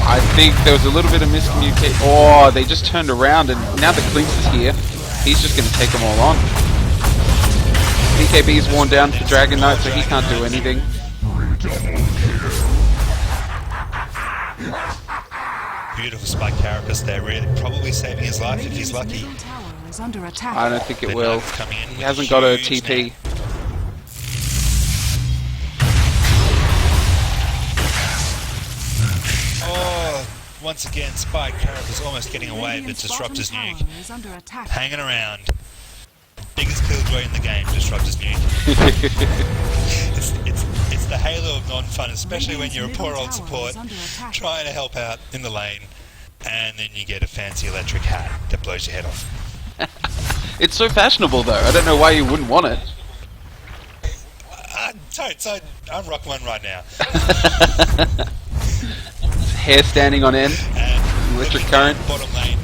I think there was a little bit of miscommunication. Oh, they just turned around, and now the Klinks is here. He's just going to take them all on. BKB is worn down for Dragon Knight, so he can't do anything. Beautiful spike carapace there, really probably saving his life if he's lucky. I don't think it will. He hasn't got a TP. Oh, once again, spike carapace almost getting away, but Disruptor's nuke hanging around. Biggest killjoy in the game, Disruptor's nuke. It's the halo of non-fun, especially when you're a poor old support trying to help out in the lane, and then you get a fancy electric hat that blows your head off. It's so fashionable, though. I don't know why you wouldn't want it. I'm rocking one right now. Hair standing on end. And electric current. Bottom lane.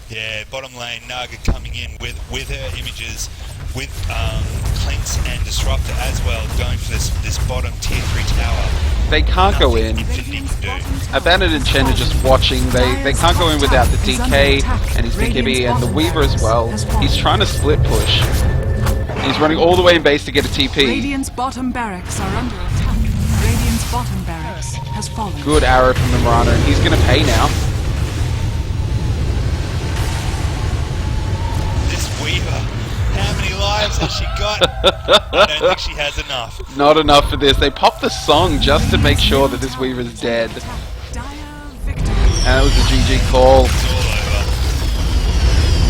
Yeah, bottom lane. Naga coming in with her images, with Klinks and Disruptor as well, going for this bottom tier 3 tower. They can't go in. Infinity can do. Abandoned and Chen are just watching. They can't go in without the DK and his BKB and the Weaver as well. He's trying to split push. He's running all the way in base to get a TP. Radiant's bottom barracks are under attack. Radiant's bottom barracks Turret has fallen. Good arrow from the Mirana, and he's going to pay now. This Weaver, how many lives has she got? I don't think she has enough. Not enough for this. They popped the song just to make sure that this Weaver's dead. Dire victory. And it was a GG call. It's all over.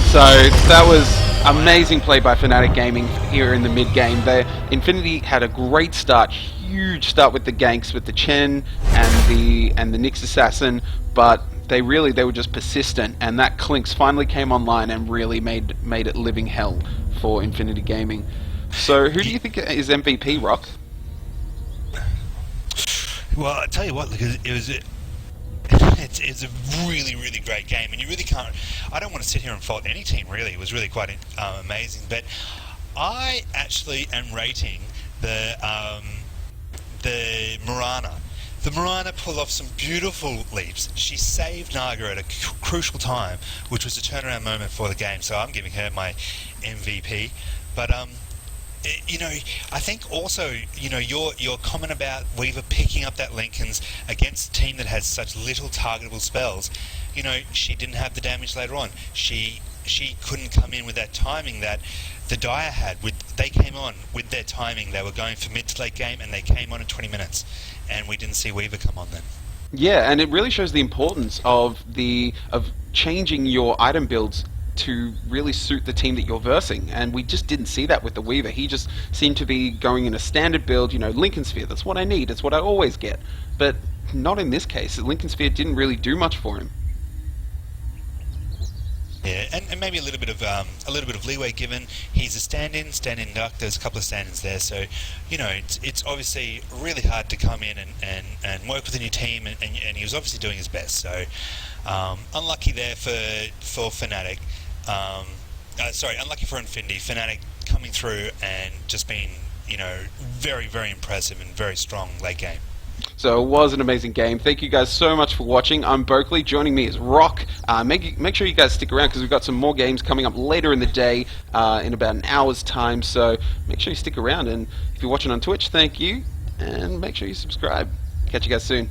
So that was amazing play by Fnatic Gaming here in the mid game. Infinity had a great start, huge start with the ganks with the Chen and the Nyx assassin, but they were just persistent, and that Clinks finally came online and really made it living hell for Infinity Gaming. So who do you think is MVP, Rock? Well, I tell you what, look, it's a really, really great game, and you really can't. I don't want to sit here and fault any team. Really, it was really quite amazing. But I actually am rating the Mirana. The Mirana pulled off some beautiful leaps. She saved Naga at a crucial time, which was a turnaround moment for the game. So I'm giving her my MVP. But you know, I think also, you know, your comment about Weaver picking up that Lincoln's against a team that has such little targetable spells, you know, she didn't have the damage later on. She couldn't come in with that timing that the Dire had. They came on with their timing. They were going for mid to late game, and they came on in 20 minutes, and we didn't see Weaver come on then. Yeah, and it really shows the importance of changing your item builds to really suit the team that you're versing, and we just didn't see that with the Weaver. He just seemed to be going in a standard build, you know, Lincoln Sphere, that's what I need, it's what I always get. But not in this case. Lincoln Sphere didn't really do much for him. Yeah, and maybe a little bit of leeway given. He's a stand-in duck. There's a couple of stand-ins there, so you know it's obviously really hard to come in and work within your team, and he was obviously doing his best. So unlucky there for Fnatic. Sorry, unlucky for Infinity. Fnatic coming through and just being, you know, very, very impressive and very strong late game. So it was an amazing game. Thank you guys so much for watching. I'm Berkeley. Joining me is Rock. Make sure you guys stick around because we've got some more games coming up later in the day in about an hour's time. So make sure you stick around. And if you're watching on Twitch, thank you. And make sure you subscribe. Catch you guys soon.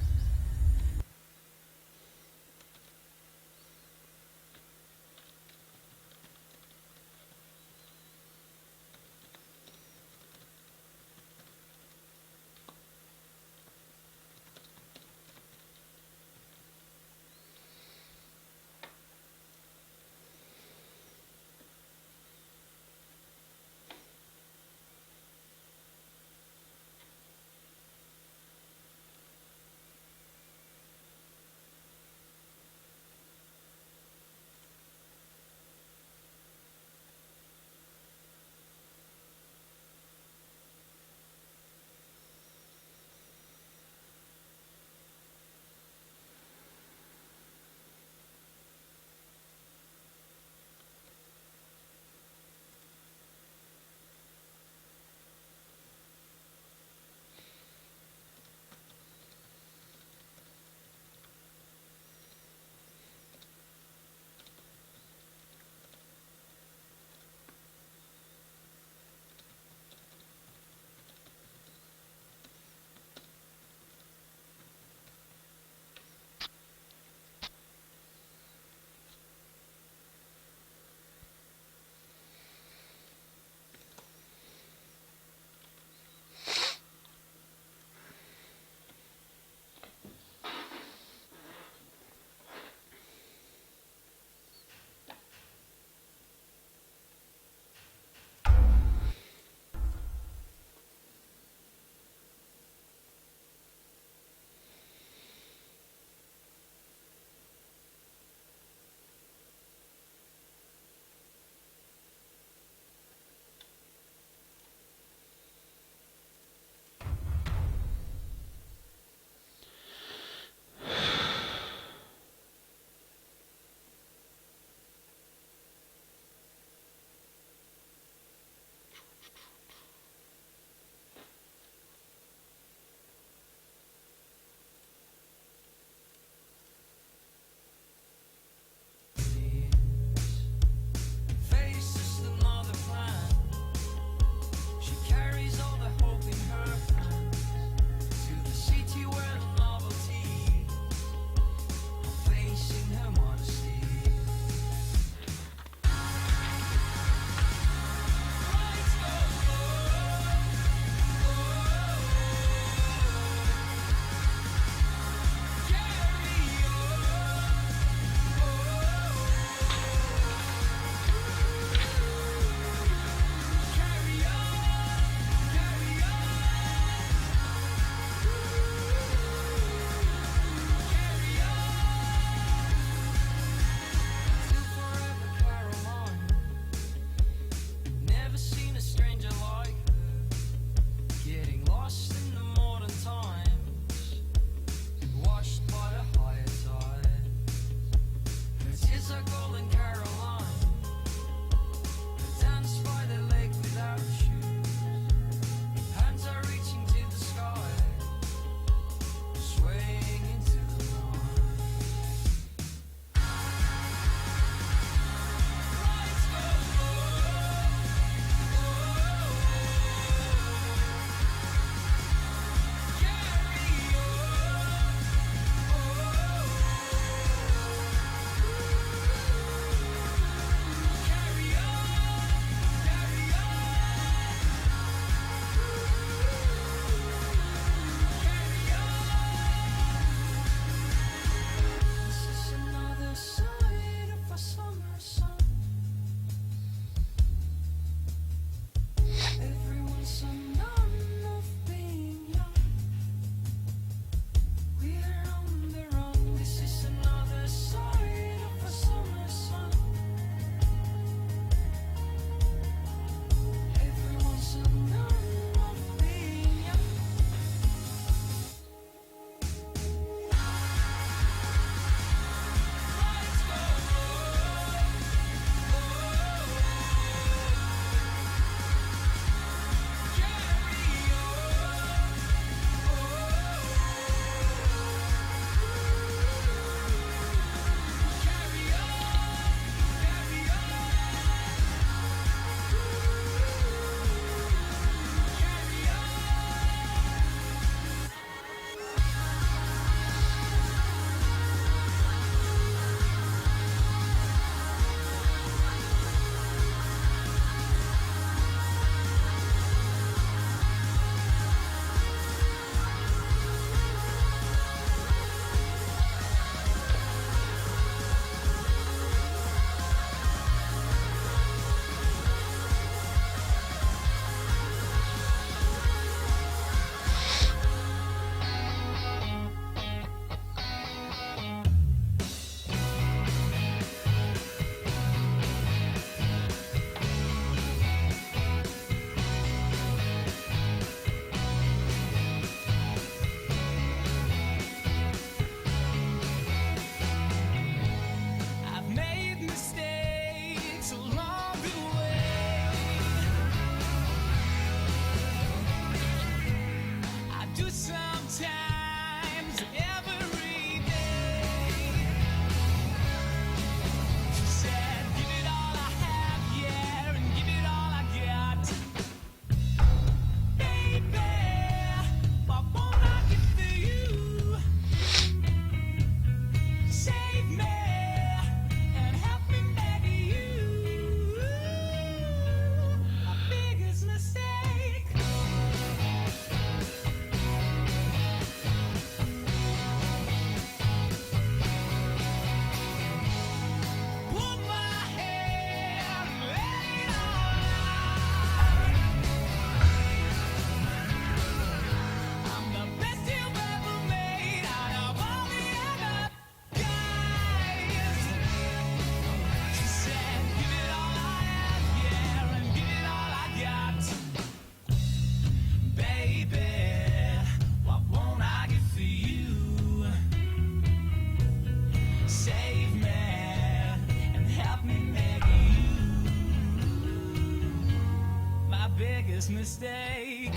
biggest mistake.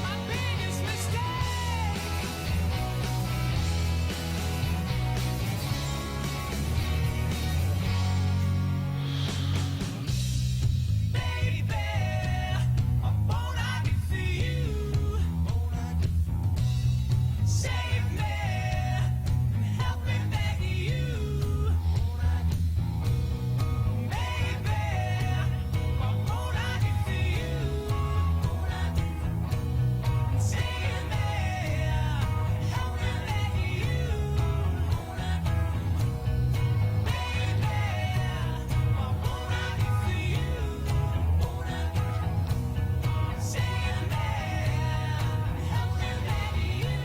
My biggest mistake. Baby, I won't I do for you? Save me, help me beg you. Baby, what won't I do for you? Save me, help me beg you. Baby, what won't I do for you? Save me, help me beg you.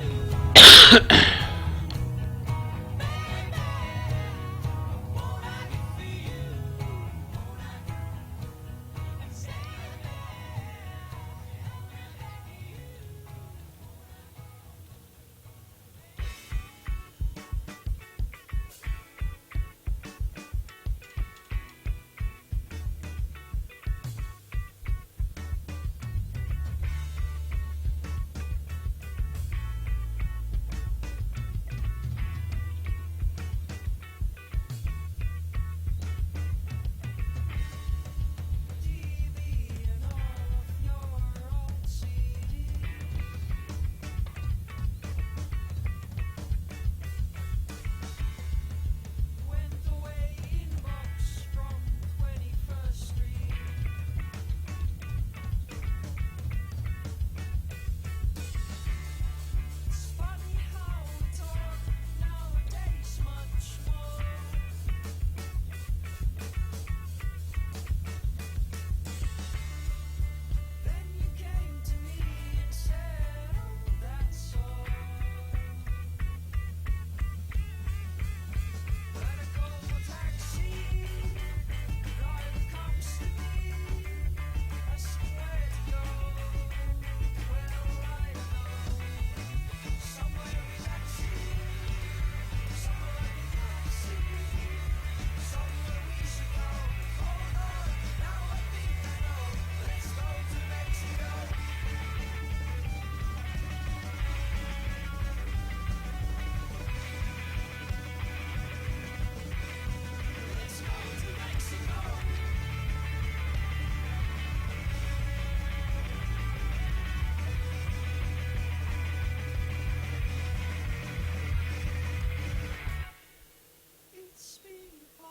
It's been 5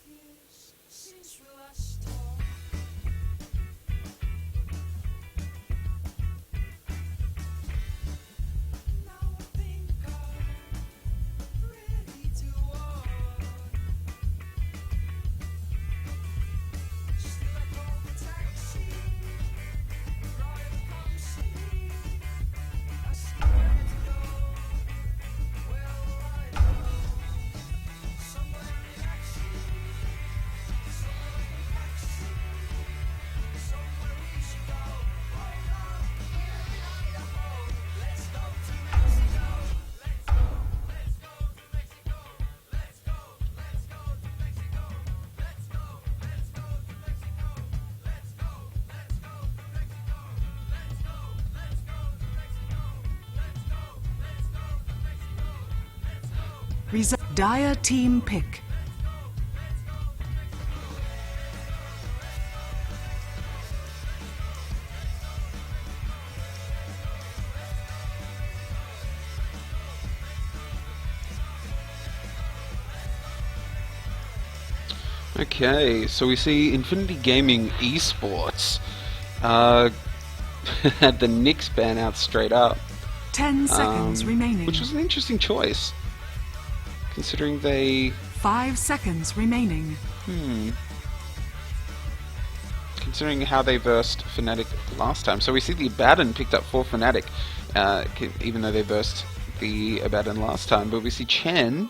years since we last talked. Now I think I'm ready to walk. Still I call the taxi, driver come see. I still have to go. Well, I know. Somewhere in action, somewhere in action, somewhere we should go. Hold on, here in Idaho. Let's go to Mexico. Let's go to Mexico. Let's go to Mexico. Let's go to Mexico. Let's go to Mexico. Let's go to Mexico. Dire team pick. Okay, so we see Infinity-Gaming eSports had the Knicks ban out straight up. 10 seconds remaining. Which was an interesting choice, considering they... 5 seconds remaining. Considering how they versed Fnatic last time. So we see the Abaddon picked up for Fnatic, even though they versed the Abaddon last time. But we see Chen.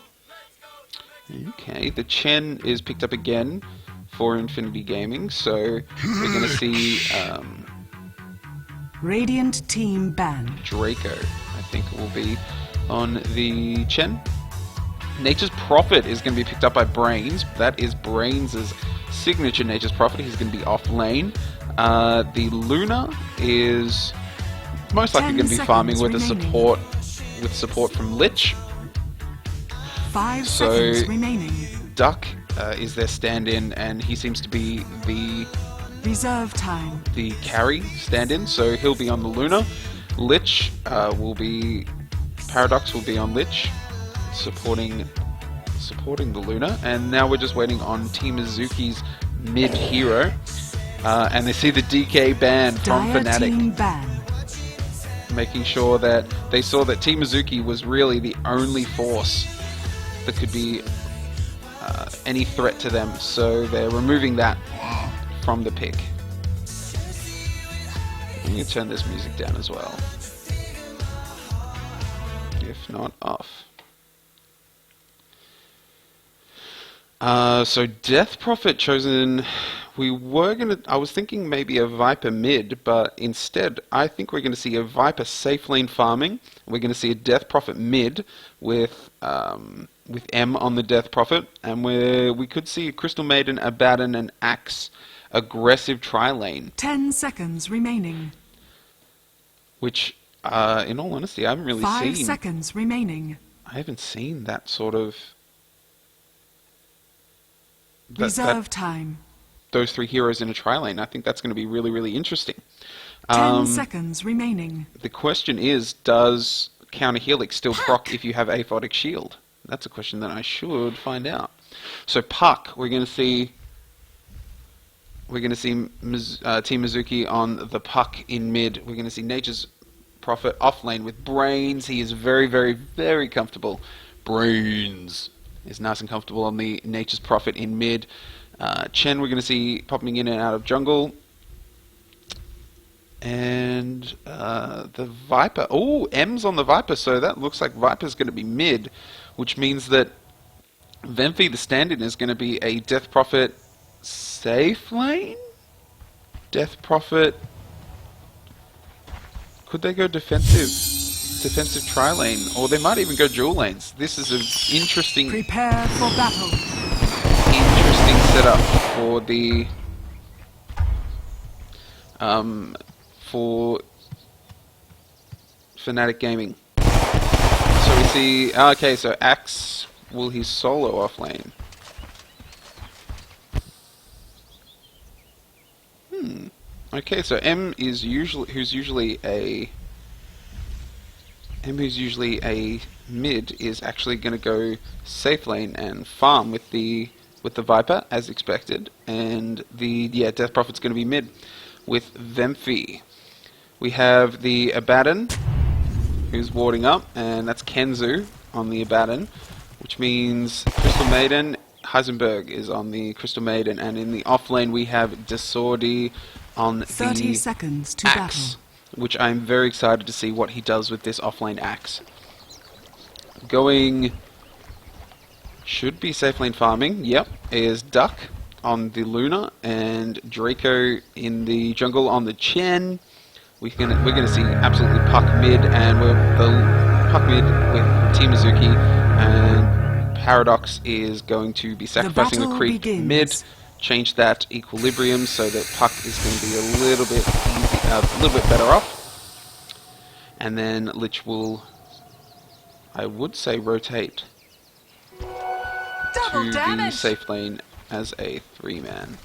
Okay, the Chen is picked up again for Infinity-Gaming. So we're going to see Radiant team ban. Draco, I think, will be on the Chen. Nature's Prophet is going to be picked up by Brains. That is Brains' signature Nature's Prophet. He's going to be off lane. The Luna is most likely going to be farming with support from Lich. 5 seconds remaining. Duck is their stand-in, and he seems to be the Reserve time. carry stand-in, so he'll be on the Luna. Lich Paradox will be on Lich, supporting the Luna, and now we're just waiting on Team Mizuki's mid hero, and they see the DK ban from Dire team Fnatic, ban. making sure that they saw that Team Mizuki was really the only force that could be any threat to them, so they're removing that from the pick. I'm going to turn this music down as well, if not off. So Death Prophet chosen. I was thinking maybe a Viper mid, but instead I think we're going to see a Viper safe lane farming. We're going to see a Death Prophet mid with M on the Death Prophet, and we could see a Crystal Maiden, Abaddon, and Axe aggressive tri-lane. 10 seconds remaining. Which, in all honesty, I haven't really 5 seen. seconds remaining. I haven't seen that sort of. Reserve time. Those three heroes in a tri-lane. I think that's going to be really, really interesting. 10 seconds remaining. The question is, does Counter Helix still proc if you have Aphotic Shield? That's a question that I should find out. So Puck, we're going to see Team Mizuki on the Puck in mid. We're going to see Nature's Prophet off lane with Brains. He is very, very, very comfortable. Brains is nice and comfortable on the Nature's Prophet in mid. Chen we're going to see popping in and out of jungle. And the Viper. Oh, M's on the Viper, so that looks like Viper's going to be mid, which means that Venfi, the stand-in, is going to be a Death Prophet safe lane? Death Prophet. Could they go defensive tri-lane? Or they might even go dual lanes. This is an interesting... Prepare for battle. Interesting setup for the... for Fnatic Gaming. So we see... Okay, so Axe, will he solo off lane? Okay, so who's usually a mid, is actually going to go safe lane and farm with the Viper as expected, and the Death Prophet's going to be mid with Venfi. We have the Abaddon who's warding up, and that's Kenzu on the Abaddon, which means Crystal Maiden. Heisenberg is on the Crystal Maiden, and in the off lane we have Desordi on 30 the seconds to Axe, which I'm very excited to see what he does with this offlane Axe. Should be safe lane farming, yep, is Duck on the Luna, and Draco in the jungle on the Chen. We're gonna see absolutely Puck mid, and the Puck mid with Team Mizuki, and Paradox is going to be sacrificing the creep mid. Change that equilibrium so that Puck is going to be a little bit better off, and then Lich will, I would say, rotate to the safe lane as a 3-man.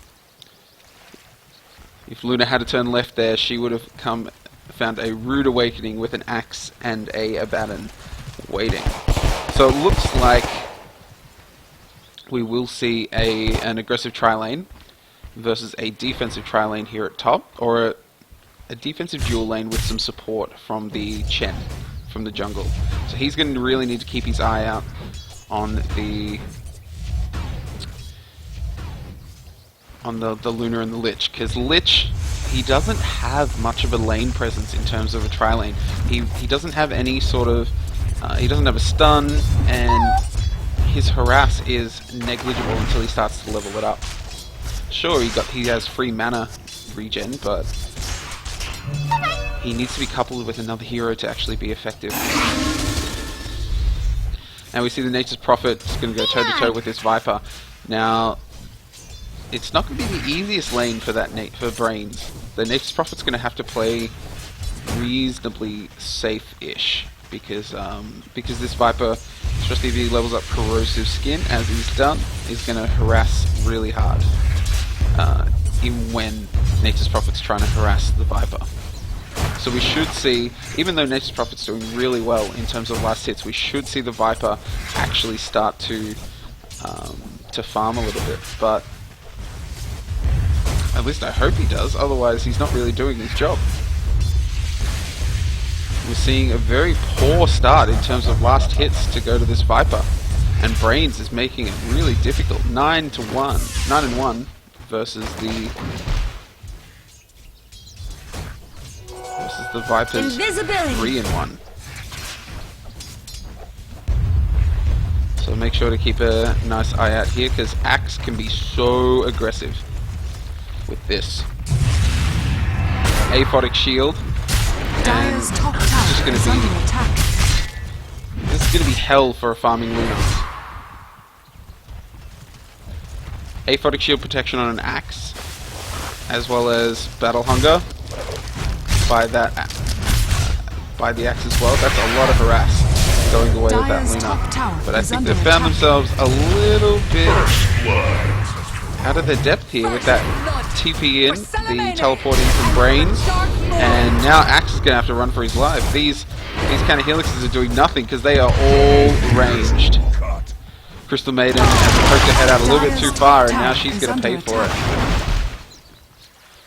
If Luna had to turn left there, she would have found a rude awakening with an Axe and a Abaddon waiting. So it looks like we will see an aggressive tri-lane versus a defensive tri-lane here at top, or a defensive dual lane with some support from the Chen, from the jungle. So he's going to really need to keep his eye out on the Luna and the Lich, because Lich, he doesn't have much of a lane presence in terms of a tri-lane. He doesn't have any sort of, he doesn't have a stun, and his harass is negligible until he starts to level it up. Sure, he has free mana regen, but he needs to be coupled with another hero to actually be effective. And we see the Nature's Prophet is going to go toe-to-toe with this Viper. Now, it's not going to be the easiest lane for that for Brains. The Nature's Prophet's going to have to play reasonably safe-ish. Because this Viper, especially if he levels up Corrosive Skin, as he's done, is going to harass really hard. Even when Nature's Prophet's trying to harass the Viper. So we should see, even though Nature's Prophet's doing really well in terms of last hits, we should see the Viper actually start to farm a little bit. But at least I hope he does, otherwise he's not really doing his job. We're seeing a very poor start in terms of last hits to go to this Viper. And Brains is making it really difficult. 9-1 versus the Viper's 3-1. So make sure to keep a nice eye out here, because Axe can be so aggressive with this. Aphotic Shield. Dire's top tower just gonna is be- under attack. This is going to be hell for a farming Luna. Aphotic Shield protection on an Axe, as well as Battle Hunger by the Axe as well. That's a lot of harass going away with that Dire's Luna. top tower But I is think under they found attack. themselves a little bit out of their depth here with that TP in, the teleporting from Brains, and now Axe is going to have to run for his life. These kind of helixes are doing nothing because they are all ranged. Crystal Maiden has poked her head out a little bit too far, and now she's going to pay for it.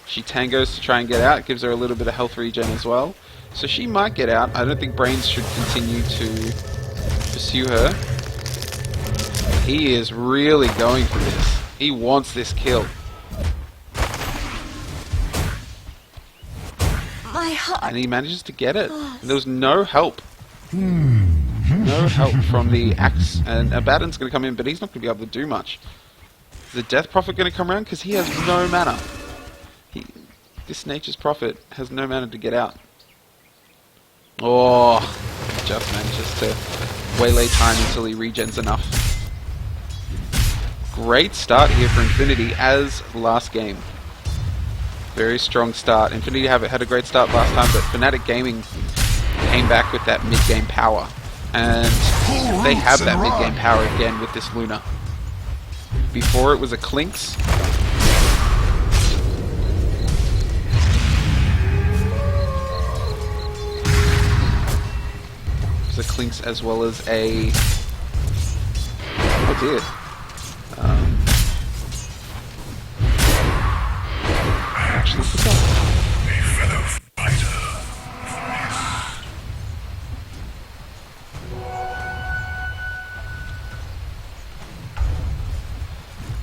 She tangos to try and get out, gives her a little bit of health regen as well. So she might get out. I don't think Brains should continue to pursue her. He is really going for this. He wants this kill. My heart. And he manages to get it. And there was no help. No help from the Axe. And Abaddon's going to come in, but he's not going to be able to do much. Is the Death Prophet going to come around? Because he has no mana. This Nature's Prophet has no mana to get out. Oh, just manages to waylay time until he regens enough. Great start here for Infinity as last game. Very strong start. Infinity had a great start last time, but Fn4tic Gaming came back with that mid-game power. And they have that mid-game power again with this Luna. Before it was a Clinks. It was a Clinks as well as a... Oh dear. Actually forgot.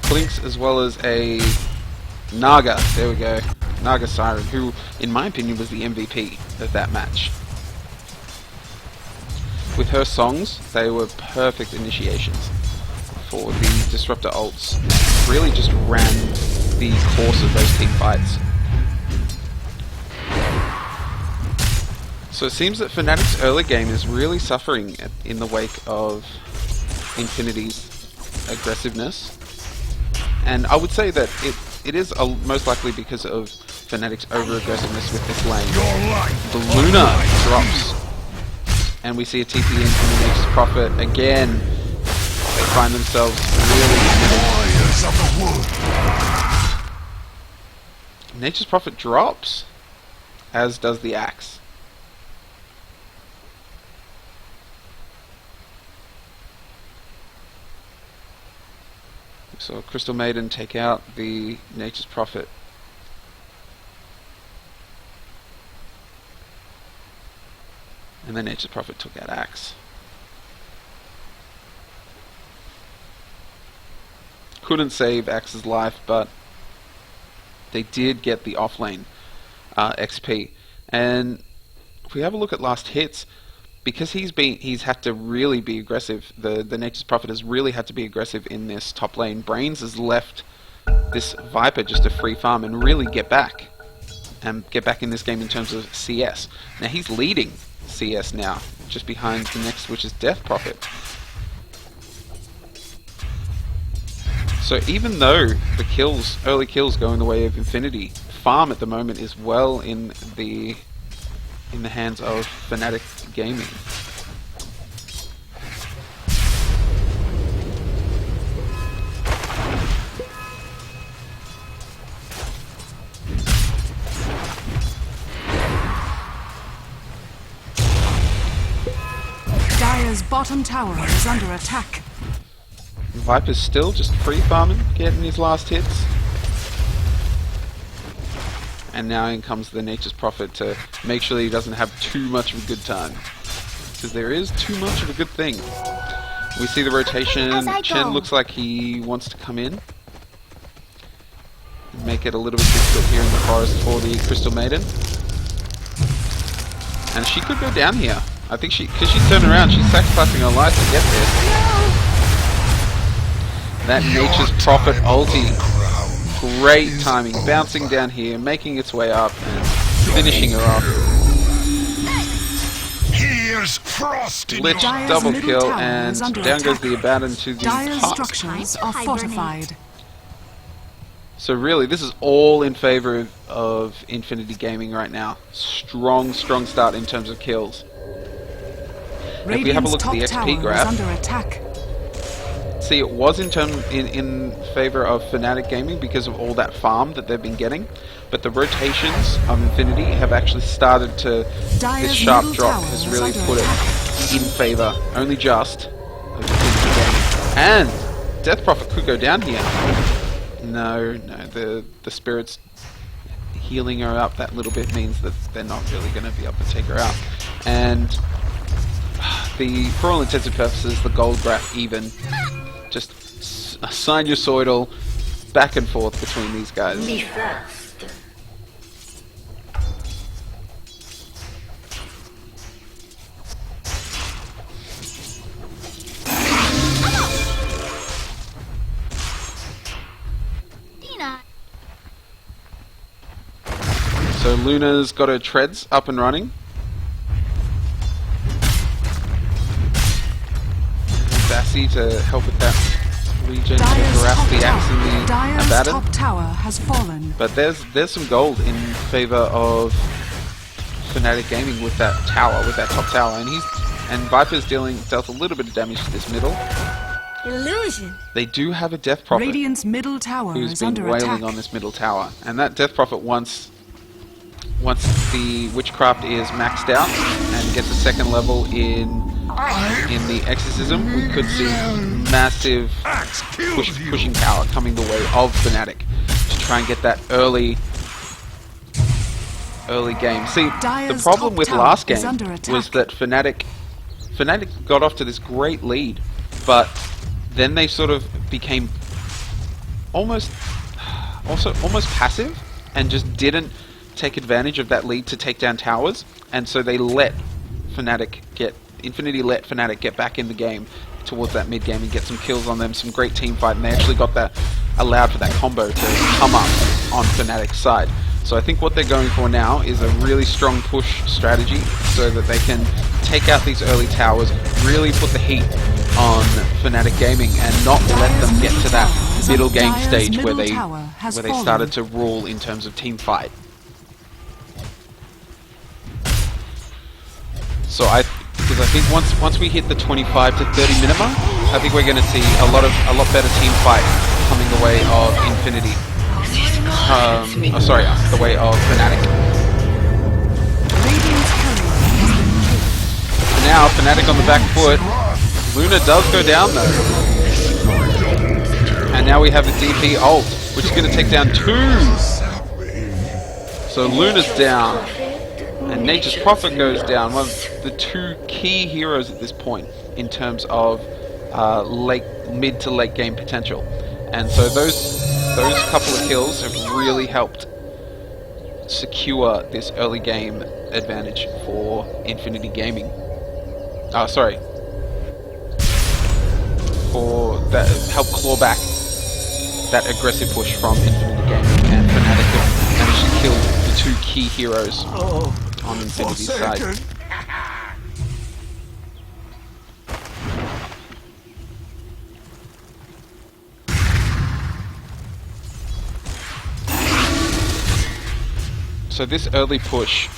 Clinks as well as a Naga. There we go. Naga Siren, who, in my opinion, was the MVP of that match. With her songs, they were perfect initiations for the Disruptor ults. Really just ran the course of those team fights. So it seems that Fn4tic's early game is really suffering in the wake of Infinity's aggressiveness. And I would say that it is most likely because of Fn4tic's over-aggressiveness with this lane. The Luna drops. And we see a TP in from the Nature's Prophet. Again, they find themselves really committed. Nature's Prophet drops, as does the Axe. So Crystal Maiden take out the Nature's Prophet. And the Nature's Prophet took out Axe. Couldn't save Axe's life, but they did get the offlane XP. And if we have a look at last hits, because he's had to really be aggressive, the Nature's Prophet has really had to be aggressive in this top lane. Brains has left this Viper just to free farm and really get back. And get back in this game in terms of CS. Now he's leading CS now, just behind the next, which is Death Prophet. So even though the kills, early kills, go in the way of Infinity, farm at the moment is well in the hands of Fnatic Gaming. Dire's bottom tower is under attack. Viper's still just free farming, getting his last hits. And now in comes the Nature's Prophet to make sure that he doesn't have too much of a good time. Because there is too much of a good thing. We see the rotation. Chen looks like he wants to come in. And make it a little bit difficult here in the forest for the Crystal Maiden. And she could go down here. I think because she's turned around, she's sacrificing her life to get this. That Nature's Prophet ulti. Great timing. Bouncing down here, making its way up, and finishing her off. Here's Frost in Lich Dire's double middle kill, tower and is under down goes attack. the Abaddon to the Dire's top. structures are fortified. So really, this is all in favor of Infinity Gaming right now. Strong start in terms of kills. And if we have a look at the XP graph, under attack. see, it was in favor of Fnatic Gaming because of all that farm that they've been getting, but the rotations of Infinity have actually started to. This sharp middle drop tower has is really under put attack. it in favor, only just, of Infinity Gaming. And Death Prophet could go down here. No, the spirits healing her up that little bit means that they're not really going to be able to take her out. And for all intents and purposes, the gold graph even. Just a sinusoidal back and forth between these guys. Me first. Dina. So Luna's got her treads up and running. Sassy to help with that region to harass the axe and the Dire's Abaddon. top tower has fallen. But there's some gold in favor of Fnatic Gaming with that tower, with that top tower, and Viper's dealt a little bit of damage to this middle. Illusion. They do have a Death Prophet Radiant's middle tower who's is been under wailing attack. on this middle tower, and that Death Prophet once the Witchcraft is maxed out and gets a second level in the Exorcism, we could see massive pushing power coming the way of Fnatic to try and get that early game. See, the Dire's problem top with tower last is game under attack. was that Fnatic got off to this great lead, but then they sort of became almost passive and just didn't take advantage of that lead to take down towers, and so they let Infinity let Fnatic get back in the game towards that mid game and get some kills on them, some great team fight, and they actually allowed for that combo to come up on Fnatic's side. So I think what they're going for now is a really strong push strategy so that they can take out these early towers, really put the heat on Fnatic Gaming and not let them get to that middle game stage where they started to rule in terms of team fight. So because I think once we hit the 25 to 30 minute mark, I think we're going to see a lot better team fight coming the way of Infinity. The way of Fnatic. And now Fnatic on the back foot. Luna does go down though, and now we have a DP ult, which is going to take down 2. So Luna's down. And Nature's Prophet goes down, one of the 2 key heroes at this point in terms of mid to late game potential. And so those couple of kills have really helped secure this early game advantage for Infinity Gaming. For that, help claw back that aggressive push from Infinity Gaming, and Fnatic have managed to kill the 2 key heroes on Infinity's side. So this early push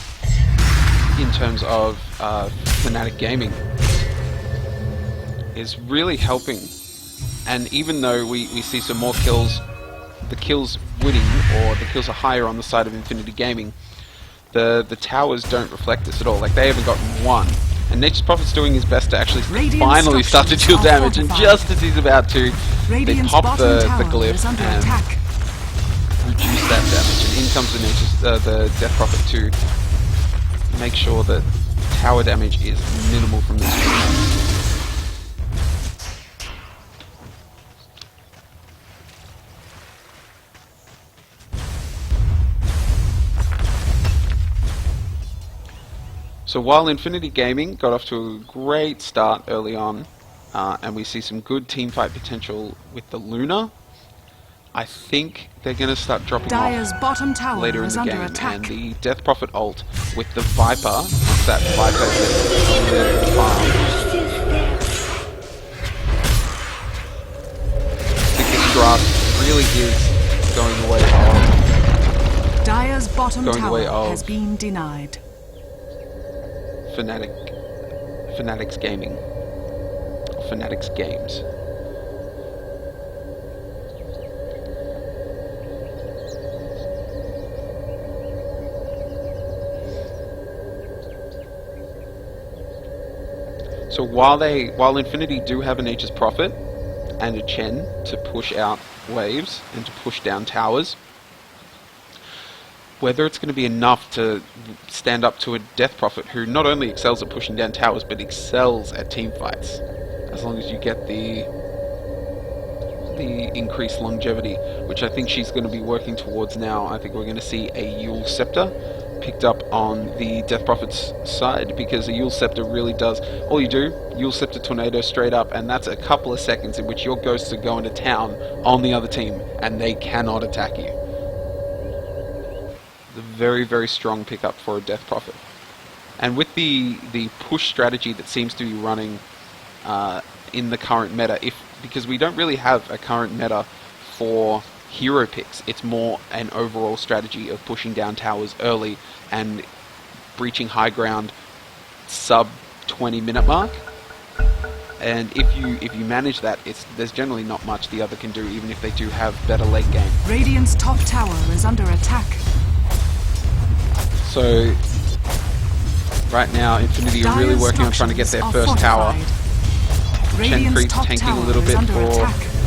in terms of Fnatic Gaming is really helping. And even though we see some more kills, the kills winning, or the kills are higher on the side of Infinity-Gaming, the towers don't reflect this at all. Like, they haven't gotten one. And Nature's Prophet's doing his best to actually finally start to deal damage, and just as he's about to, they pop the glyph and reduce that damage. And in comes the Death Prophet to make sure that tower damage is minimal from this unit. So while Infinity-Gaming got off to a great start early on, and we see some good teamfight potential with the Luna, I think they're going to start dropping Dire's off bottom tower later in is the under game. attack. And the Death Prophet ult with the Viper, once that Viper gets converted to farm, I think this draft really is going the way of Dire's bottom going the way tower of has been denied. Fnatic's Gaming. Or Fnatic's Games. So while Infinity do have a Nature's Prophet and a Chen to push out waves and to push down towers, whether it's going to be enough to stand up to a Death Prophet who not only excels at pushing down towers, but excels at team fights, as long as you get the increased longevity, which I think she's going to be working towards now. I think we're going to see a Yule Scepter picked up on the Death Prophet's side, because a Yule Scepter really does, all you do, Yule Scepter Tornado straight up, and that's a couple of seconds in which your ghosts are going to town on the other team, and they cannot attack you. A very, very strong pickup for a Death Prophet. And with the push strategy that seems to be running in the current meta, because we don't really have a current meta for hero picks, it's more an overall strategy of pushing down towers early and breaching high ground sub 20-minute mark. And if you manage that, there's generally not much the other can do, even if they do have better late game. Radiant's top tower is under attack. So right now, Infinity are really working on trying to get their first tower. Chen creeps tanking a little bit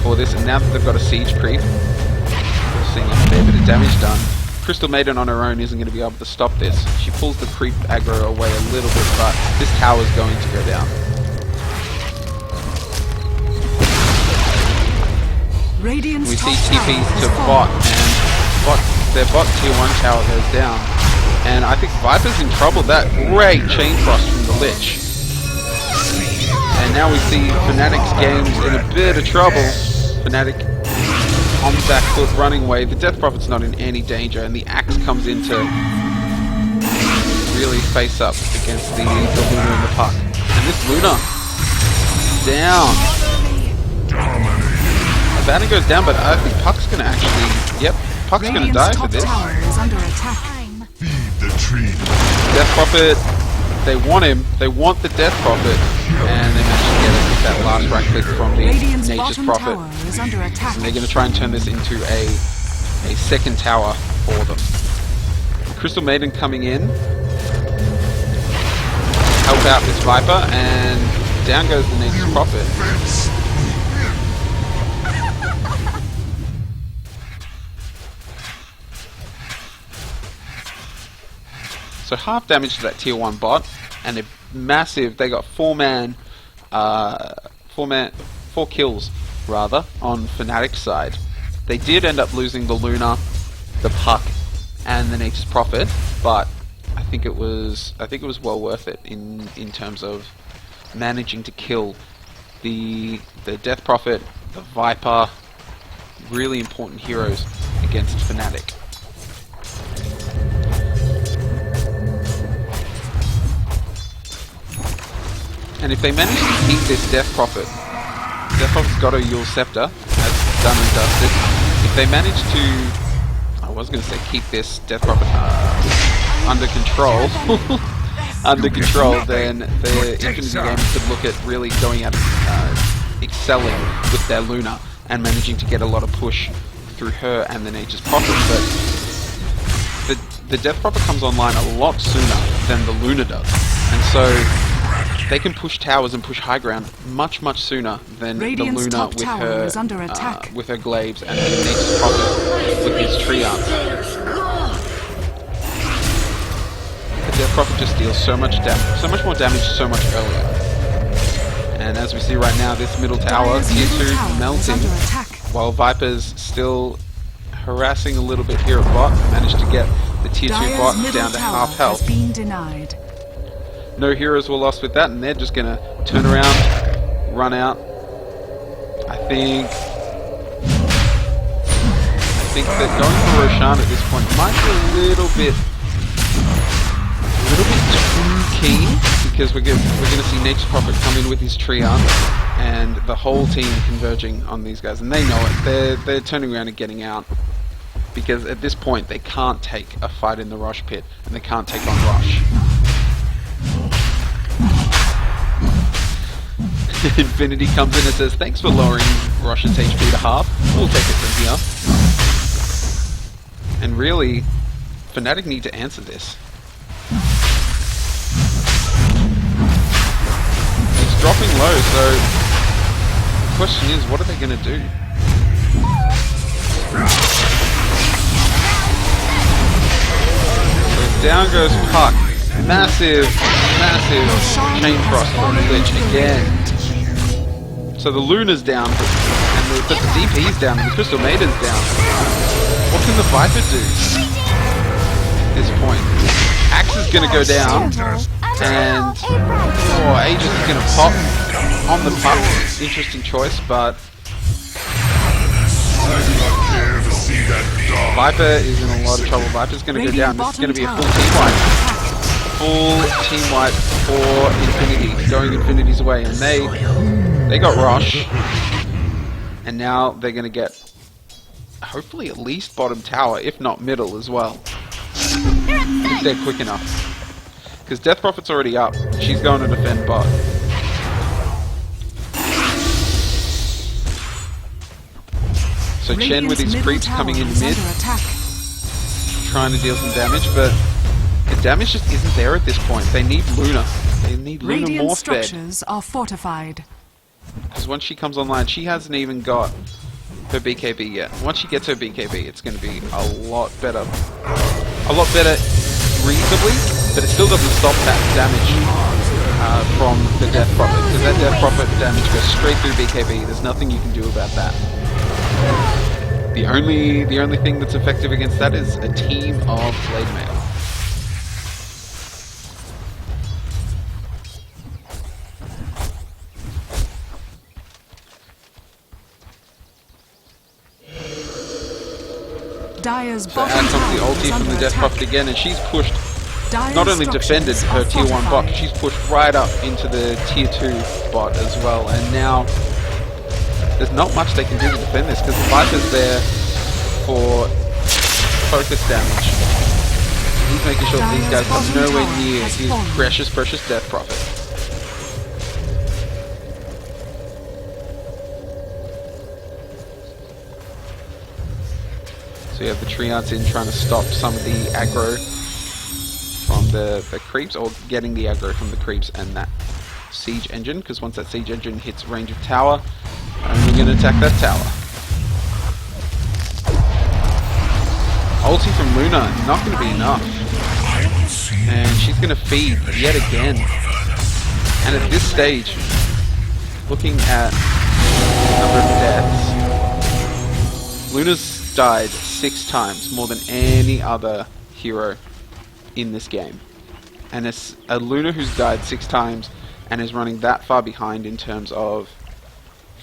for this, and now that they've got a siege creep, we're seeing a fair bit of damage done. Crystal Maiden on her own isn't going to be able to stop this. She pulls the creep aggro away a little bit, but this tower is going to go down. Radiant's We see top TPs tower to has bot, fallen. and their bot tier 1 tower goes down. And I think Viper's in trouble. That great chain frost from the Lich. And now we see Fnatic's Games in a bit of trouble. Fnatic on the back foot running away. The Death Prophet's not in any danger, and the Axe comes in to really face up against the Luna and the Puck. And this Luna down. Banner goes down, but I think Puck's gonna actually, yep, Puck's gonna die for this. Tower is under attack. Feed the tree. Death Prophet, they want him, they want the Death Prophet, and they managed to get it with that last right click from the Radiant's Nature's bottom Prophet. tower is under attack. And they're going to try and turn this into a second tower for them. Crystal Maiden coming in, help out this Viper, and down goes the Nature's Prophet. So half damage to that tier 1 bot, and a massive, they got 4 kills rather on Fnatic's side. They did end up losing the Luna, the Puck, and the Nature's Prophet, but I think it was well worth it in terms of managing to kill the Death Prophet, the Viper, really important heroes against Fnatic. And if they manage to keep this Death Prophet's got a Yule Scepter, as done and dusted. If they manage to, I was going to say keep this Death Prophet, under control, under control, then the Infinity-Gaming could look at really going at excelling with their Luna and managing to get a lot of push through her and the Nature's Prophet. But the Death Prophet comes online a lot sooner than the Luna does, and so they can push towers and push high ground much sooner than Radiant's the Luna top with tower her is under attack. with her glaives and the Nature's Prophet with his Treants. The Death Prophet just deals so much more damage so much earlier. And as we see right now, this middle tower, Dire's tier middle 2, tower is melting, under attack. while Viper's still harassing a little bit here at bot. Managed to get the tier 2 Dire's bot middle down to tower half has health. been denied. No heroes were lost with that, and they're just gonna turn around, run out. I think that going for Roshan at this point might be a little bit too keen, because we're gonna see Nature's Prophet come in with his Treant, and the whole team converging on these guys, and they know it. They're turning around and getting out, because at this point they can't take a fight in the Rosh pit, and they can't take on Rosh. Infinity comes in and says, "Thanks for lowering Rosh's HP to half. We'll take it from here." And really, Fnatic need to answer this. It's dropping low, so the question is, what are they going to do? So down goes Puck. Massive chain frost on Glitch again. So the Luna's down, but the DP's down, and the Crystal Maiden's down. What can the Viper do at this point? Axe is going to go down, and Aegis is going to pop on the Puck. Interesting choice, but Viper is in a lot of trouble. Viper's going to go down. This is going to be a full team wipe. Full team wipe for Infinity, going Infinity's way, and they got Rosh, and now they're going to get hopefully at least bottom tower, if not middle as well, if they're quick enough, because Death Prophet's already up. She's going to defend bot. So Chen with his creeps coming in mid, trying to deal some damage, but the damage just isn't there at this point. They need Luna. They need Luna Radiant more fed. structures are fortified. Because once she comes online, she hasn't even got her BKB yet. Once she gets her BKB, it's going to be a lot better. A lot better reasonably, but it still doesn't stop that damage from the Death Prophet. Because that Death Prophet damage goes straight through BKB. There's nothing you can do about that. The only thing that's effective against that is a team of Blade Mail. Dire's So bottom out comes the tower is ulti from under the Death attack. Prophet again, and she's pushed, Dire's not only structures defended are her tier 1 bot, fortified. she's pushed right up into the tier 2 bot as well, and now there's not much they can do to defend this, because the Viper's there for focus damage. He's making sure that these guys come Dire's nowhere bottom near tower has his fallen. precious Death Prophet. So you have the Treants in trying to stop some of the aggro from the creeps, or getting the aggro from the creeps and that siege engine, because once that siege engine hits range of tower, only going to attack that tower. Ulti from Luna, not going to be enough. And she's going to feed yet again. And at this stage, looking at the number of deaths, Luna's died 6 times, more than any other hero in this game. And it's a Luna who's died 6 times and is running that far behind in terms of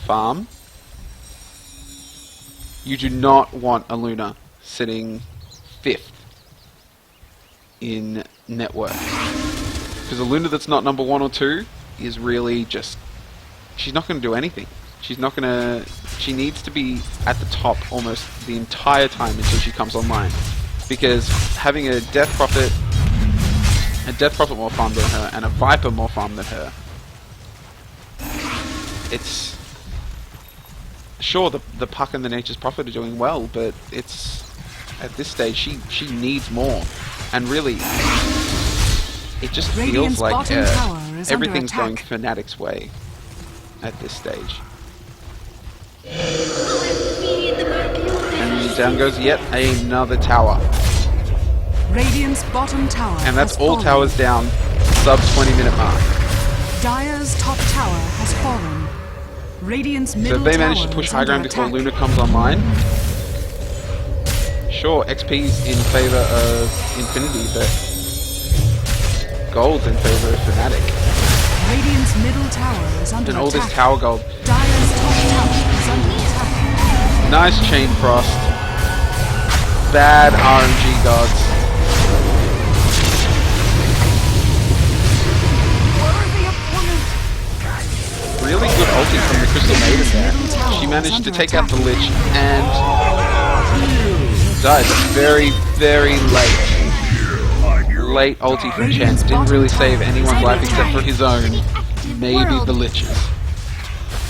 farm. You do not want a Luna sitting 5th in net worth. Because a Luna that's not number 1 or 2 is really just... she's not going to do anything. She's not going to... she needs to be at the top almost the entire time until she comes online. because having a Death Prophet more farm than her, and a Viper more farm than her, it's... Sure, the Puck and the Nature's Prophet are doing well, but it's... At this stage, she needs more. And really, it just feels Radiant's like bottom tower is under everything's going attack. Fnatic's way at this stage. And down goes yet another tower. Radiant's bottom tower And that's has all fallen. towers down, sub 20-minute mark. Dire's top tower has fallen. Radiant's So middle if they tower manage to push is high under ground before attack. Luna comes online, sure, XP's in favor of Infinity, but gold's in favor of Fnatic. Radiant's middle tower is under And all attack. this tower gold. Dire's top tower is under attack. Nice chain frost. Bad RNG gods. Really good ulti from the Crystal Maiden there. She managed to take out the Lich and died very, very late ulti from Chen. Didn't really save anyone's life except for his own. Maybe the Lich's.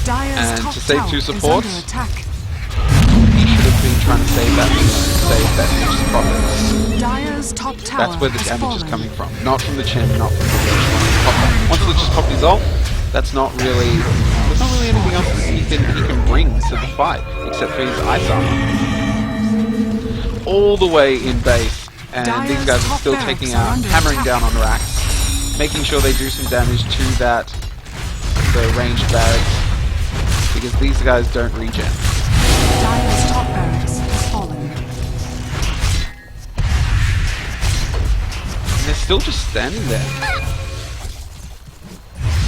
Dire's And top to save tower two is supports, under attack. he should have been trying to save that Nature's Prophet. Dire's top tower That's where the has damage is fallen. coming from. Not from the Chen, not from the Lich. Once Lich has popped his ult, there's not really anything else that he can bring to the fight, except for his ice armor. All the way in base, and these guys are still taking out, hammering down on racks, making sure they do some damage to the ranged barracks, because these guys don't regen. Dire's top barracks has fallen. And they're still just standing there.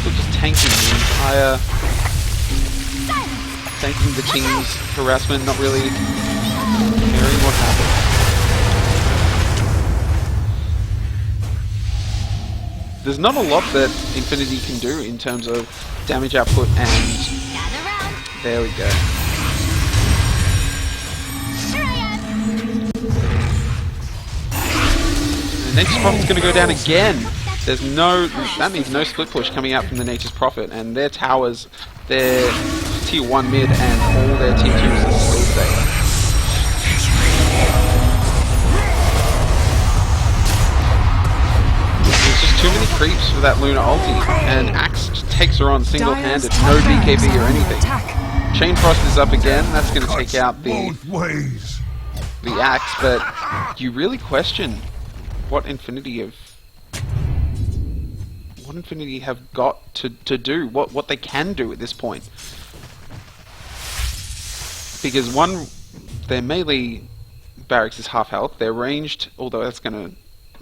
Still just tanking the entire... Tanking the team's harassment, not really caring what happens. There's not a lot that Infinity can do in terms of damage output, and there we go. The Nature's Prophet's going to go down again. That means no split push coming out from the Nature's Prophet, and their towers, their tier 1 mid and all their tier 2s are still safe. There's just too many creeps for that Luna ulti, and Axe just takes her on single-handed, no BKB or anything. Chain Frost is up again, that's going to take out the Axe, but you really question what Infinity have got to do, what they can do at this point. Because their melee barracks is half health, their ranged, although that's going to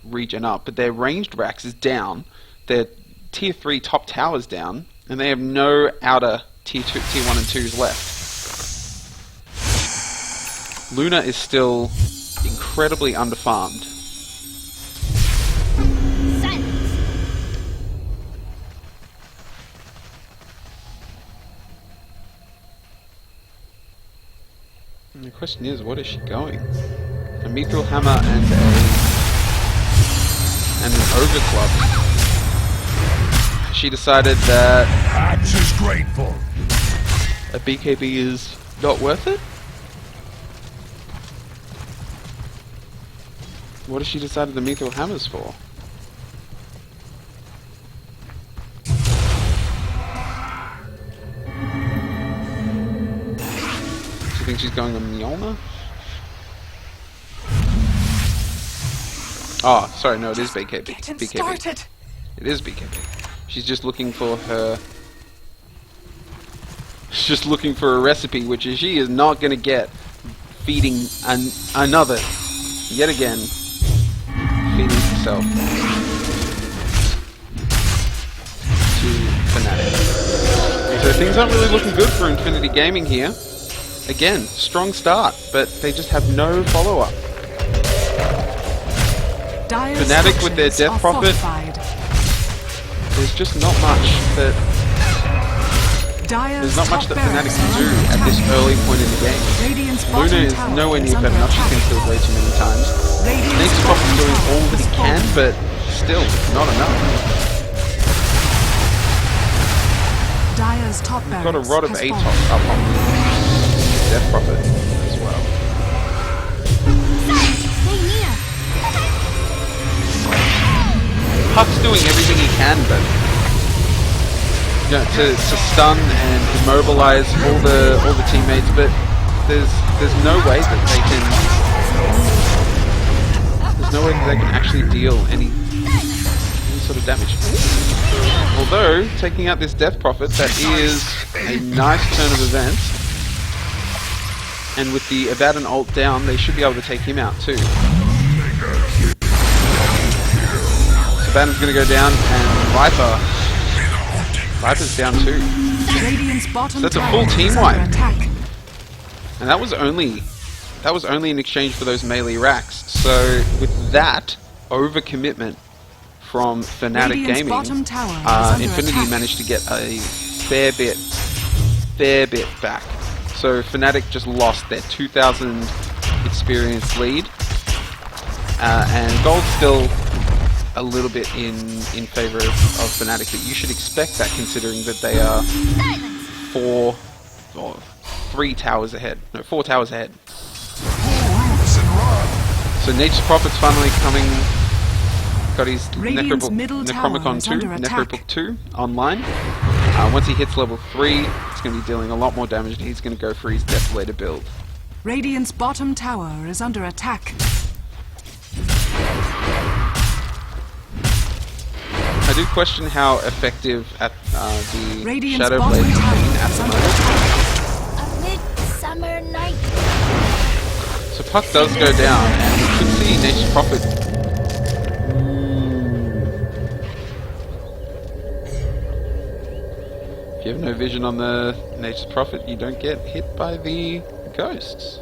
regen up, but their ranged racks is down, their tier 3 top tower's down, and they have no outer tier 1 and 2s left. Luna is still incredibly underfarmed. And the question is, what is she going? A Mithril Hammer and an Overclock. She decided that Axe is grateful. a BKB is not worth it? What has she decided the Mithril Hammer's for? Do you think she's going on Mjolnir? Oh, sorry, no, it is BKB. BKB. It is BKB. She's just looking for her... She's just looking for a recipe, which she is not going to get feeding another, yet again, feeding himself to Fnatic. So things aren't really looking good for Infinity Gaming here. Again, strong start, but they just have no follow-up. Fnatic with their Death Prophet, there's just not much that... There's not much that Fnatic can do at this early point in the game. Luna is nowhere near good enough, she's been killed way too many times. Nature's Prophet's doing all that he can, but still not enough. Dire's top We've got a barracks rod of has ATOS fallen. up on the Death Prophet as well. Stay near. Puck's doing everything he can, but you know, to stun and immobilize all the teammates, but there's no way that they can actually deal any sort of damage. Although taking out this Death Prophet, that is a nice turn of events, and with the Abaddon ult down, they should be able to take him out too. Abaddon's going to go down, and Viper's down too. Radiant's bottom So that's a tower full team is wipe. under attack. And that was only in exchange for those melee racks. So with that overcommitment from Fn4tic Radiant's Gaming, bottom tower is under Infinity attack. managed to get a fair bit back. So Fn4tic just lost their 2,000 experience lead, and gold's still a little bit in favor of Fn4tic, but you should expect that considering that they are 4 towers ahead. No, 4 towers ahead. So Nature's Prophet's finally coming. Got his Radiant's middle tower Necromicon is 2, under attack. Necrobook 2 online. Once he hits level 3, it's going to be dealing a lot more damage, and he's going to go for his Desolator build. Radiant's bottom tower is under attack. I do question how effective at the Radiant's Shadow bottom Blade tower campaign at is the under moment. attack. A midsummer night. So Puck does go down, and we could see Nature's Prophet. If you have no vision on the Nature's Prophet, you don't get hit by the ghosts.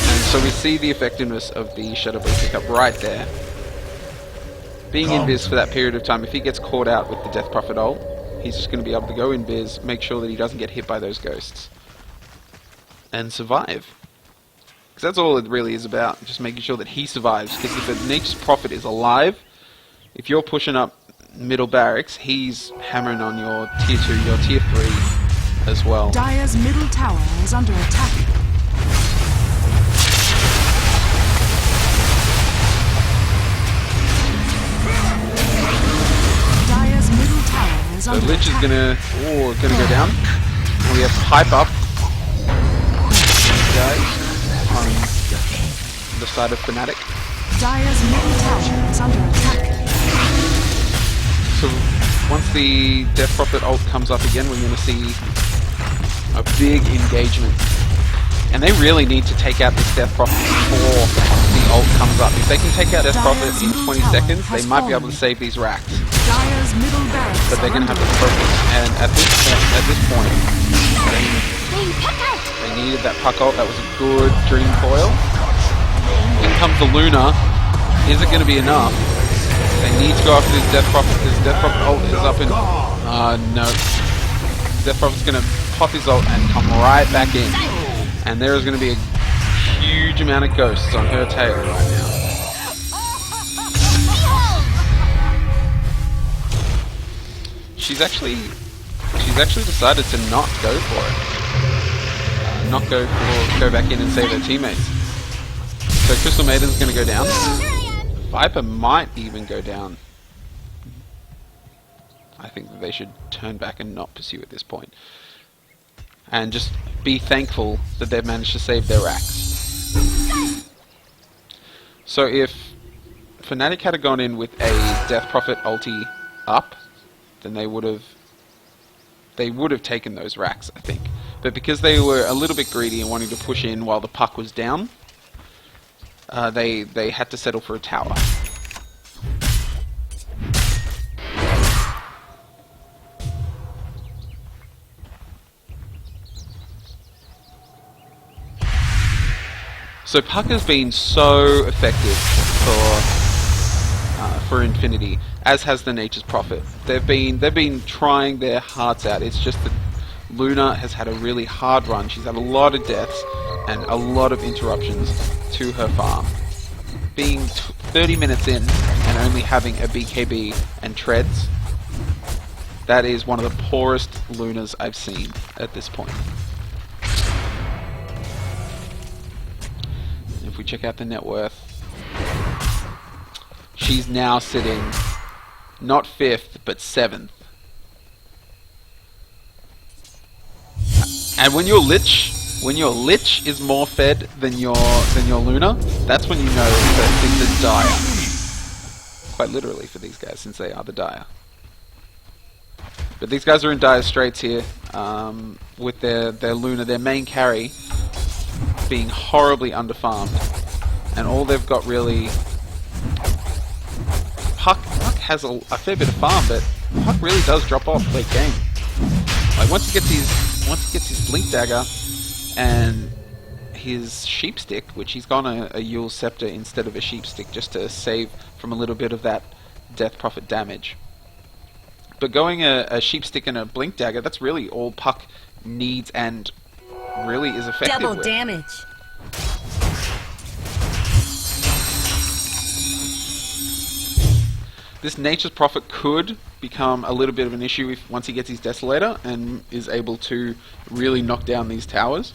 And so we see the effectiveness of the Shadow Blade pickup right there. Being invis for that period of time, if he gets caught out with the Death Prophet ult, he's just going to be able to go invis, make sure that he doesn't get hit by those ghosts, and survive. Because that's all it really is about, just making sure that he survives. Because if a Nature's Prophet is alive, if you're pushing up middle barracks, he's hammering on your tier 2, your tier 3 as well. Dire's middle tower is under attack. Dire's middle tower is So under Lich is attack. gonna go down. And we have Hype up, guys, on the side of Fn4tic. Dire's middle tower is under attack. So once the Death Prophet ult comes up again, we're going to see a big engagement. And they really need to take out this Death Prophet before the ult comes up. If they can take out Death Prophet in 20 seconds, they might be able to save these racks. Dire's middle barracks But they're are going to have under to focus. And at this point, Being put out. they needed that Puck ult. That was a good Dream Coil. In comes the Luna. Is it going to be enough? They need to go after this Death Prophet. This Death Prophet ult is up in... no. Death Prophet's going to pop his ult and come right back in. And there is going to be a huge amount of ghosts on her tail right now. She's actually decided to not go for it. Go back in and save her teammates. So Crystal Maiden's going to go down. Viper might even go down. I think that they should turn back and not pursue at this point. And just be thankful that they've managed to save their racks. So if Fn4tic had gone in with a Death Prophet ulti up, then they would have taken those racks, I think. But because they were a little bit greedy and wanting to push in while the Puck was down, they had to settle for a tower. So Puck has been so effective for Infinity, as has the Nature's Prophet. They've been trying their hearts out. It's just that Luna has had a really hard run. She's had a lot of deaths and a lot of interruptions to her farm. Being 30 minutes in and only having a BKB and treads, that is one of the poorest Lunas I've seen at this point. If we check out the net worth, she's now sitting not 5th but 7th. And when your Lich is more fed than your Luna, that's when you know that things are dire. Quite literally for these guys, since they are the dire. But these guys are in dire straits here, with their Luna, their main carry, being horribly underfarmed. And all they've got really... Puck has a fair bit of farm, but Puck really does drop off late game. Like once he gets his Blink Dagger and his Sheep Stick, which he's gone a Yule Scepter instead of a Sheep Stick just to save from a little bit of that Death Prophet damage. But going a Sheep Stick and a Blink Dagger, that's really all Puck needs and really is effective Double with. damage. This Nature's Prophet could become a little bit of an issue if once he gets his Desolator and is able to really knock down these towers.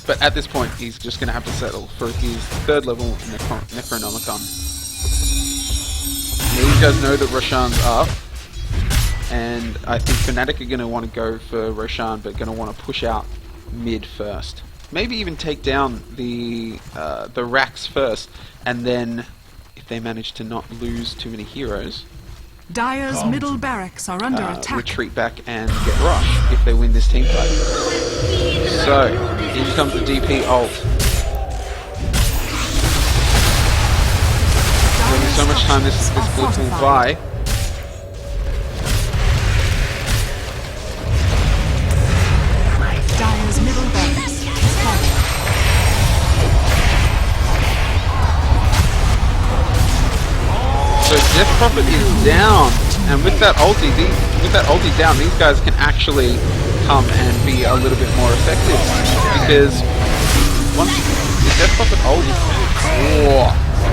But at this point, he's just going to have to settle for his 3rd level Necronomicon. These guys know that Roshan's up, and I think Fnatic are going to want to go for Roshan, but going to want to push out mid first. Maybe even take down the racks first, and then if they manage to not lose too many heroes, Dire's middle barracks are under attack. retreat back and get Rush if they win this team fight. So, in comes the DP ult. Spending so much time this Blitz will buy. Dire's middle barracks is falling. So Death Prophet is down, and with that ulti down, these guys can actually come and be a little bit more effective, because once the Death Prophet ult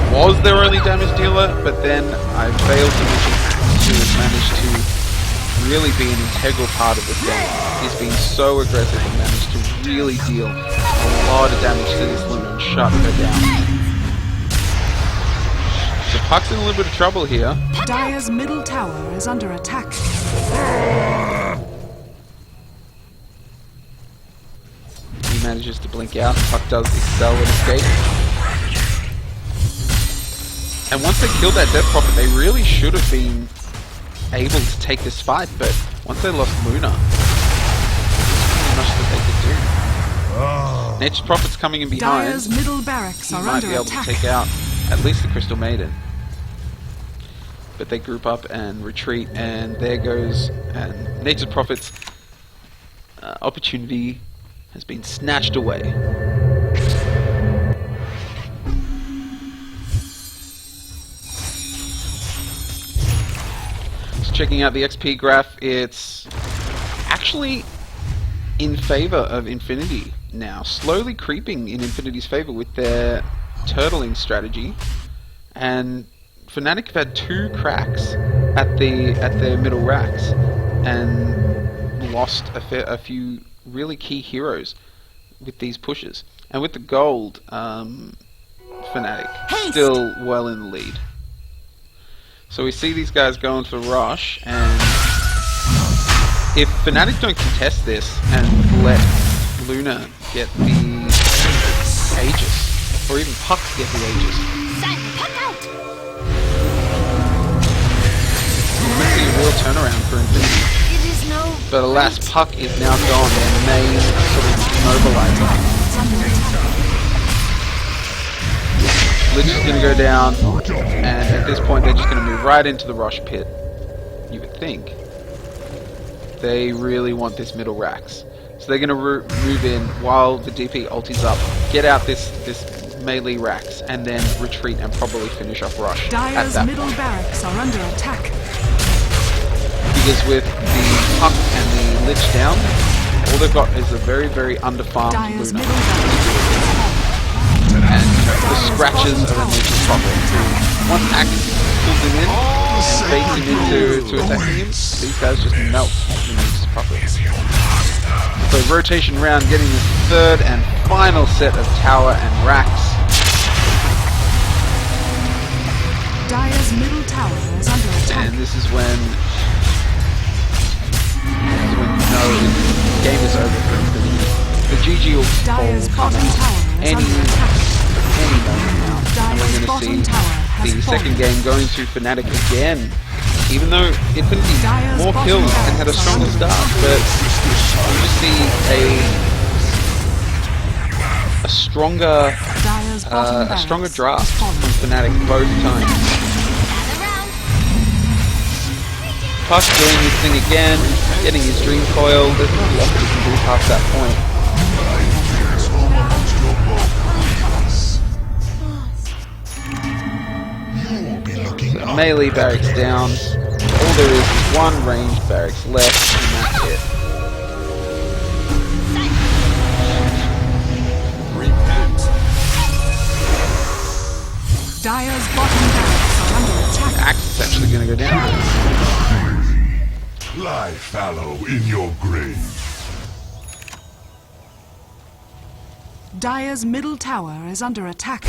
was their only damage dealer, but then I failed to mention Axe, who has managed to really be an integral part of this game. He's been so aggressive and managed to really deal a lot of damage to this Luna and shut her down. So Puck's in a little bit of trouble here. Dire's middle tower is under attack. He manages to blink out. Puck does excel and escape. And once they killed that Death Prophet, they really should have been able to take this fight, but once they lost Luna, there's not much that they could do. Nature's Prophet's coming in behind. Dire's middle barracks He are might under be able attack. to take out at least the Crystal Maiden. But they group up and retreat, and there goes, and Nature's Prophet's opportunity has been snatched away. Just checking out the XP graph, it's actually in favor of Infinity now, slowly creeping in Infinity's favor with their turtling strategy, and Fnatic have had 2 cracks at their middle racks and lost a few really key heroes with these pushes. And with the gold, Fnatic still well in the lead. So we see these guys going for Rush, and if Fnatic don't contest this and let Luna get the Aegis, or even Puck get the Aegis, we might see a real turnaround for Infinity. It is no But alas, Puck is now gone, their main sort of mobilizer. Lich is going to go down, and at this point they're just going to move right into the Rush pit. You would think. They really want this middle racks. So they're going to move in while the DP ulti's up, get out this melee racks, and then retreat and probably finish off Rush. Dire's at that middle point. barracks are under attack. because with the Puck and the Lich down, all they've got is a very, very underfarmed Dire's Luna. middle barracks And the scratches of a nature's prophet. Once Axe pulls him in and baits him into attacking him, these guys just melt the nature's prophet. So rotation round, getting the third and final set of tower and racks. Dire's middle tower is under attack. And this is when you know the game is over for Infinity. The GG will Dire's come bottom out tower is any under attack. moment now. And Dire's we're going to bottom see tower has the fallen. second game going to Fnatic again. Even though Infinity Dire's more bottom kills and had a barracks are stronger under start, but you just see a stronger Dire's bottom a stronger barracks draft has from fallen. Fnatic both times. Gather round. Puck doing his thing again, getting his dream coil. There's not a lot he can do past that point. Melee barracks down. All there is one ranged barracks left, and that's it. Dire's bottom barracks are under attack. Axe is actually going to go down. Lie fallow in your grave. Dire's middle tower is under attack.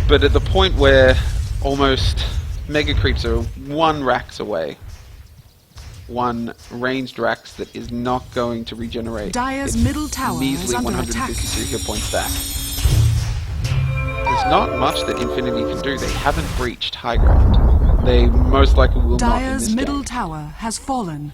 But at the point where almost Mega Creeps are one racks away, one ranged racks that is not going to regenerate Dire's its middle tower measly is under 153 hit points back. There's not much that Infinity can do. They haven't breached high ground. They most likely will not in Dire's this middle game. tower has fallen.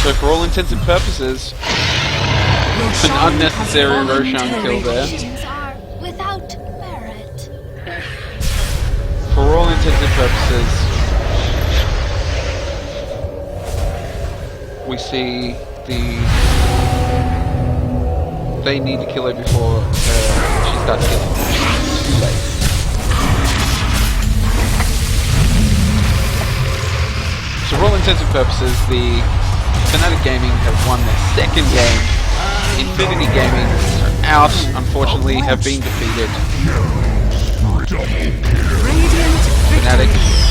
So for all intents and purposes, it's an unnecessary Roshan kill there. Actions are without merit. For all intents and purposes, we see they need to kill her before she starts killing. It's too late. So for all intents and purposes, the Fnatic Gaming have won their second game. Infinity-Gaming are out, unfortunately, have been defeated. Radiant Fnatic victory.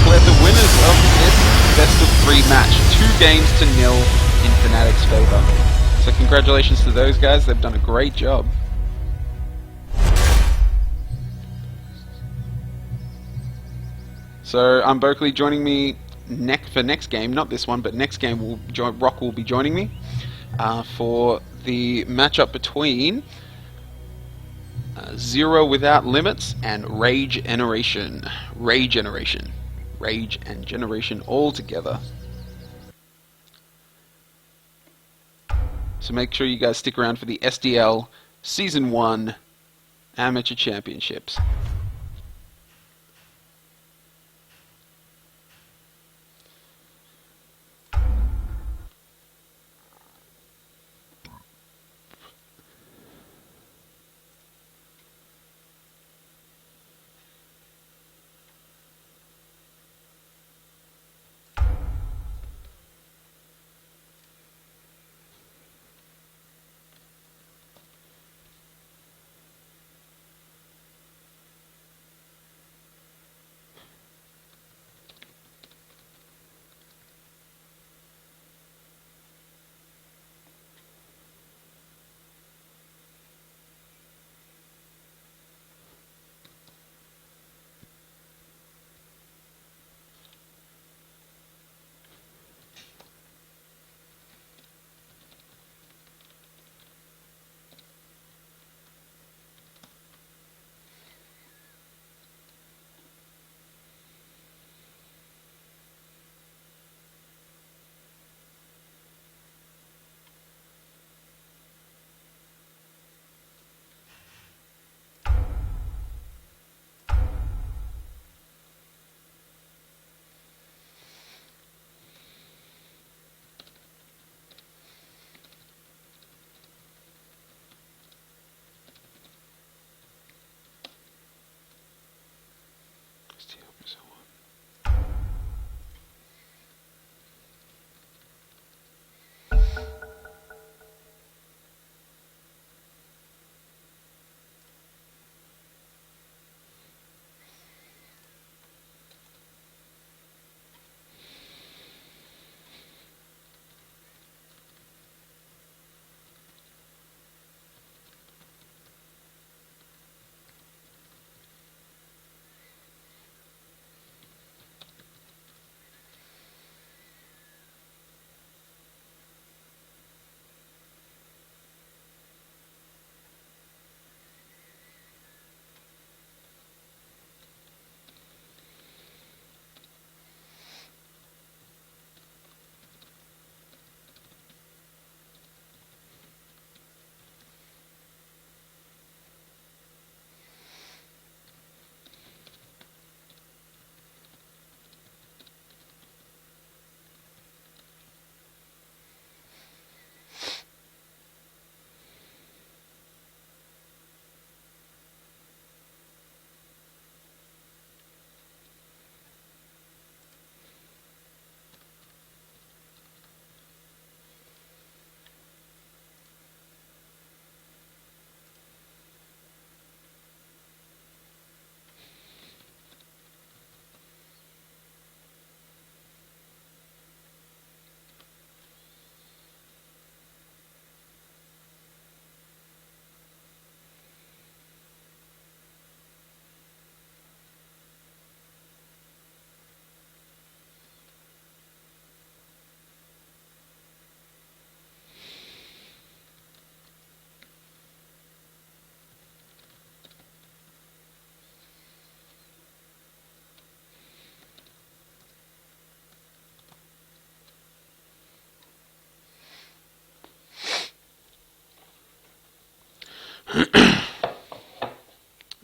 declared the winners of this best of 3 match, 2-0 in Fnatic's favour. So congratulations to those guys, they've done a great job. So I'm Berkeley, joining me for next game, not this one, but next game Rock will be joining me for the matchup between Zero Without Limits and Rage and Generation all together. So make sure you guys stick around for the SDL Season 1 Amateur Championships.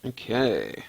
Okay.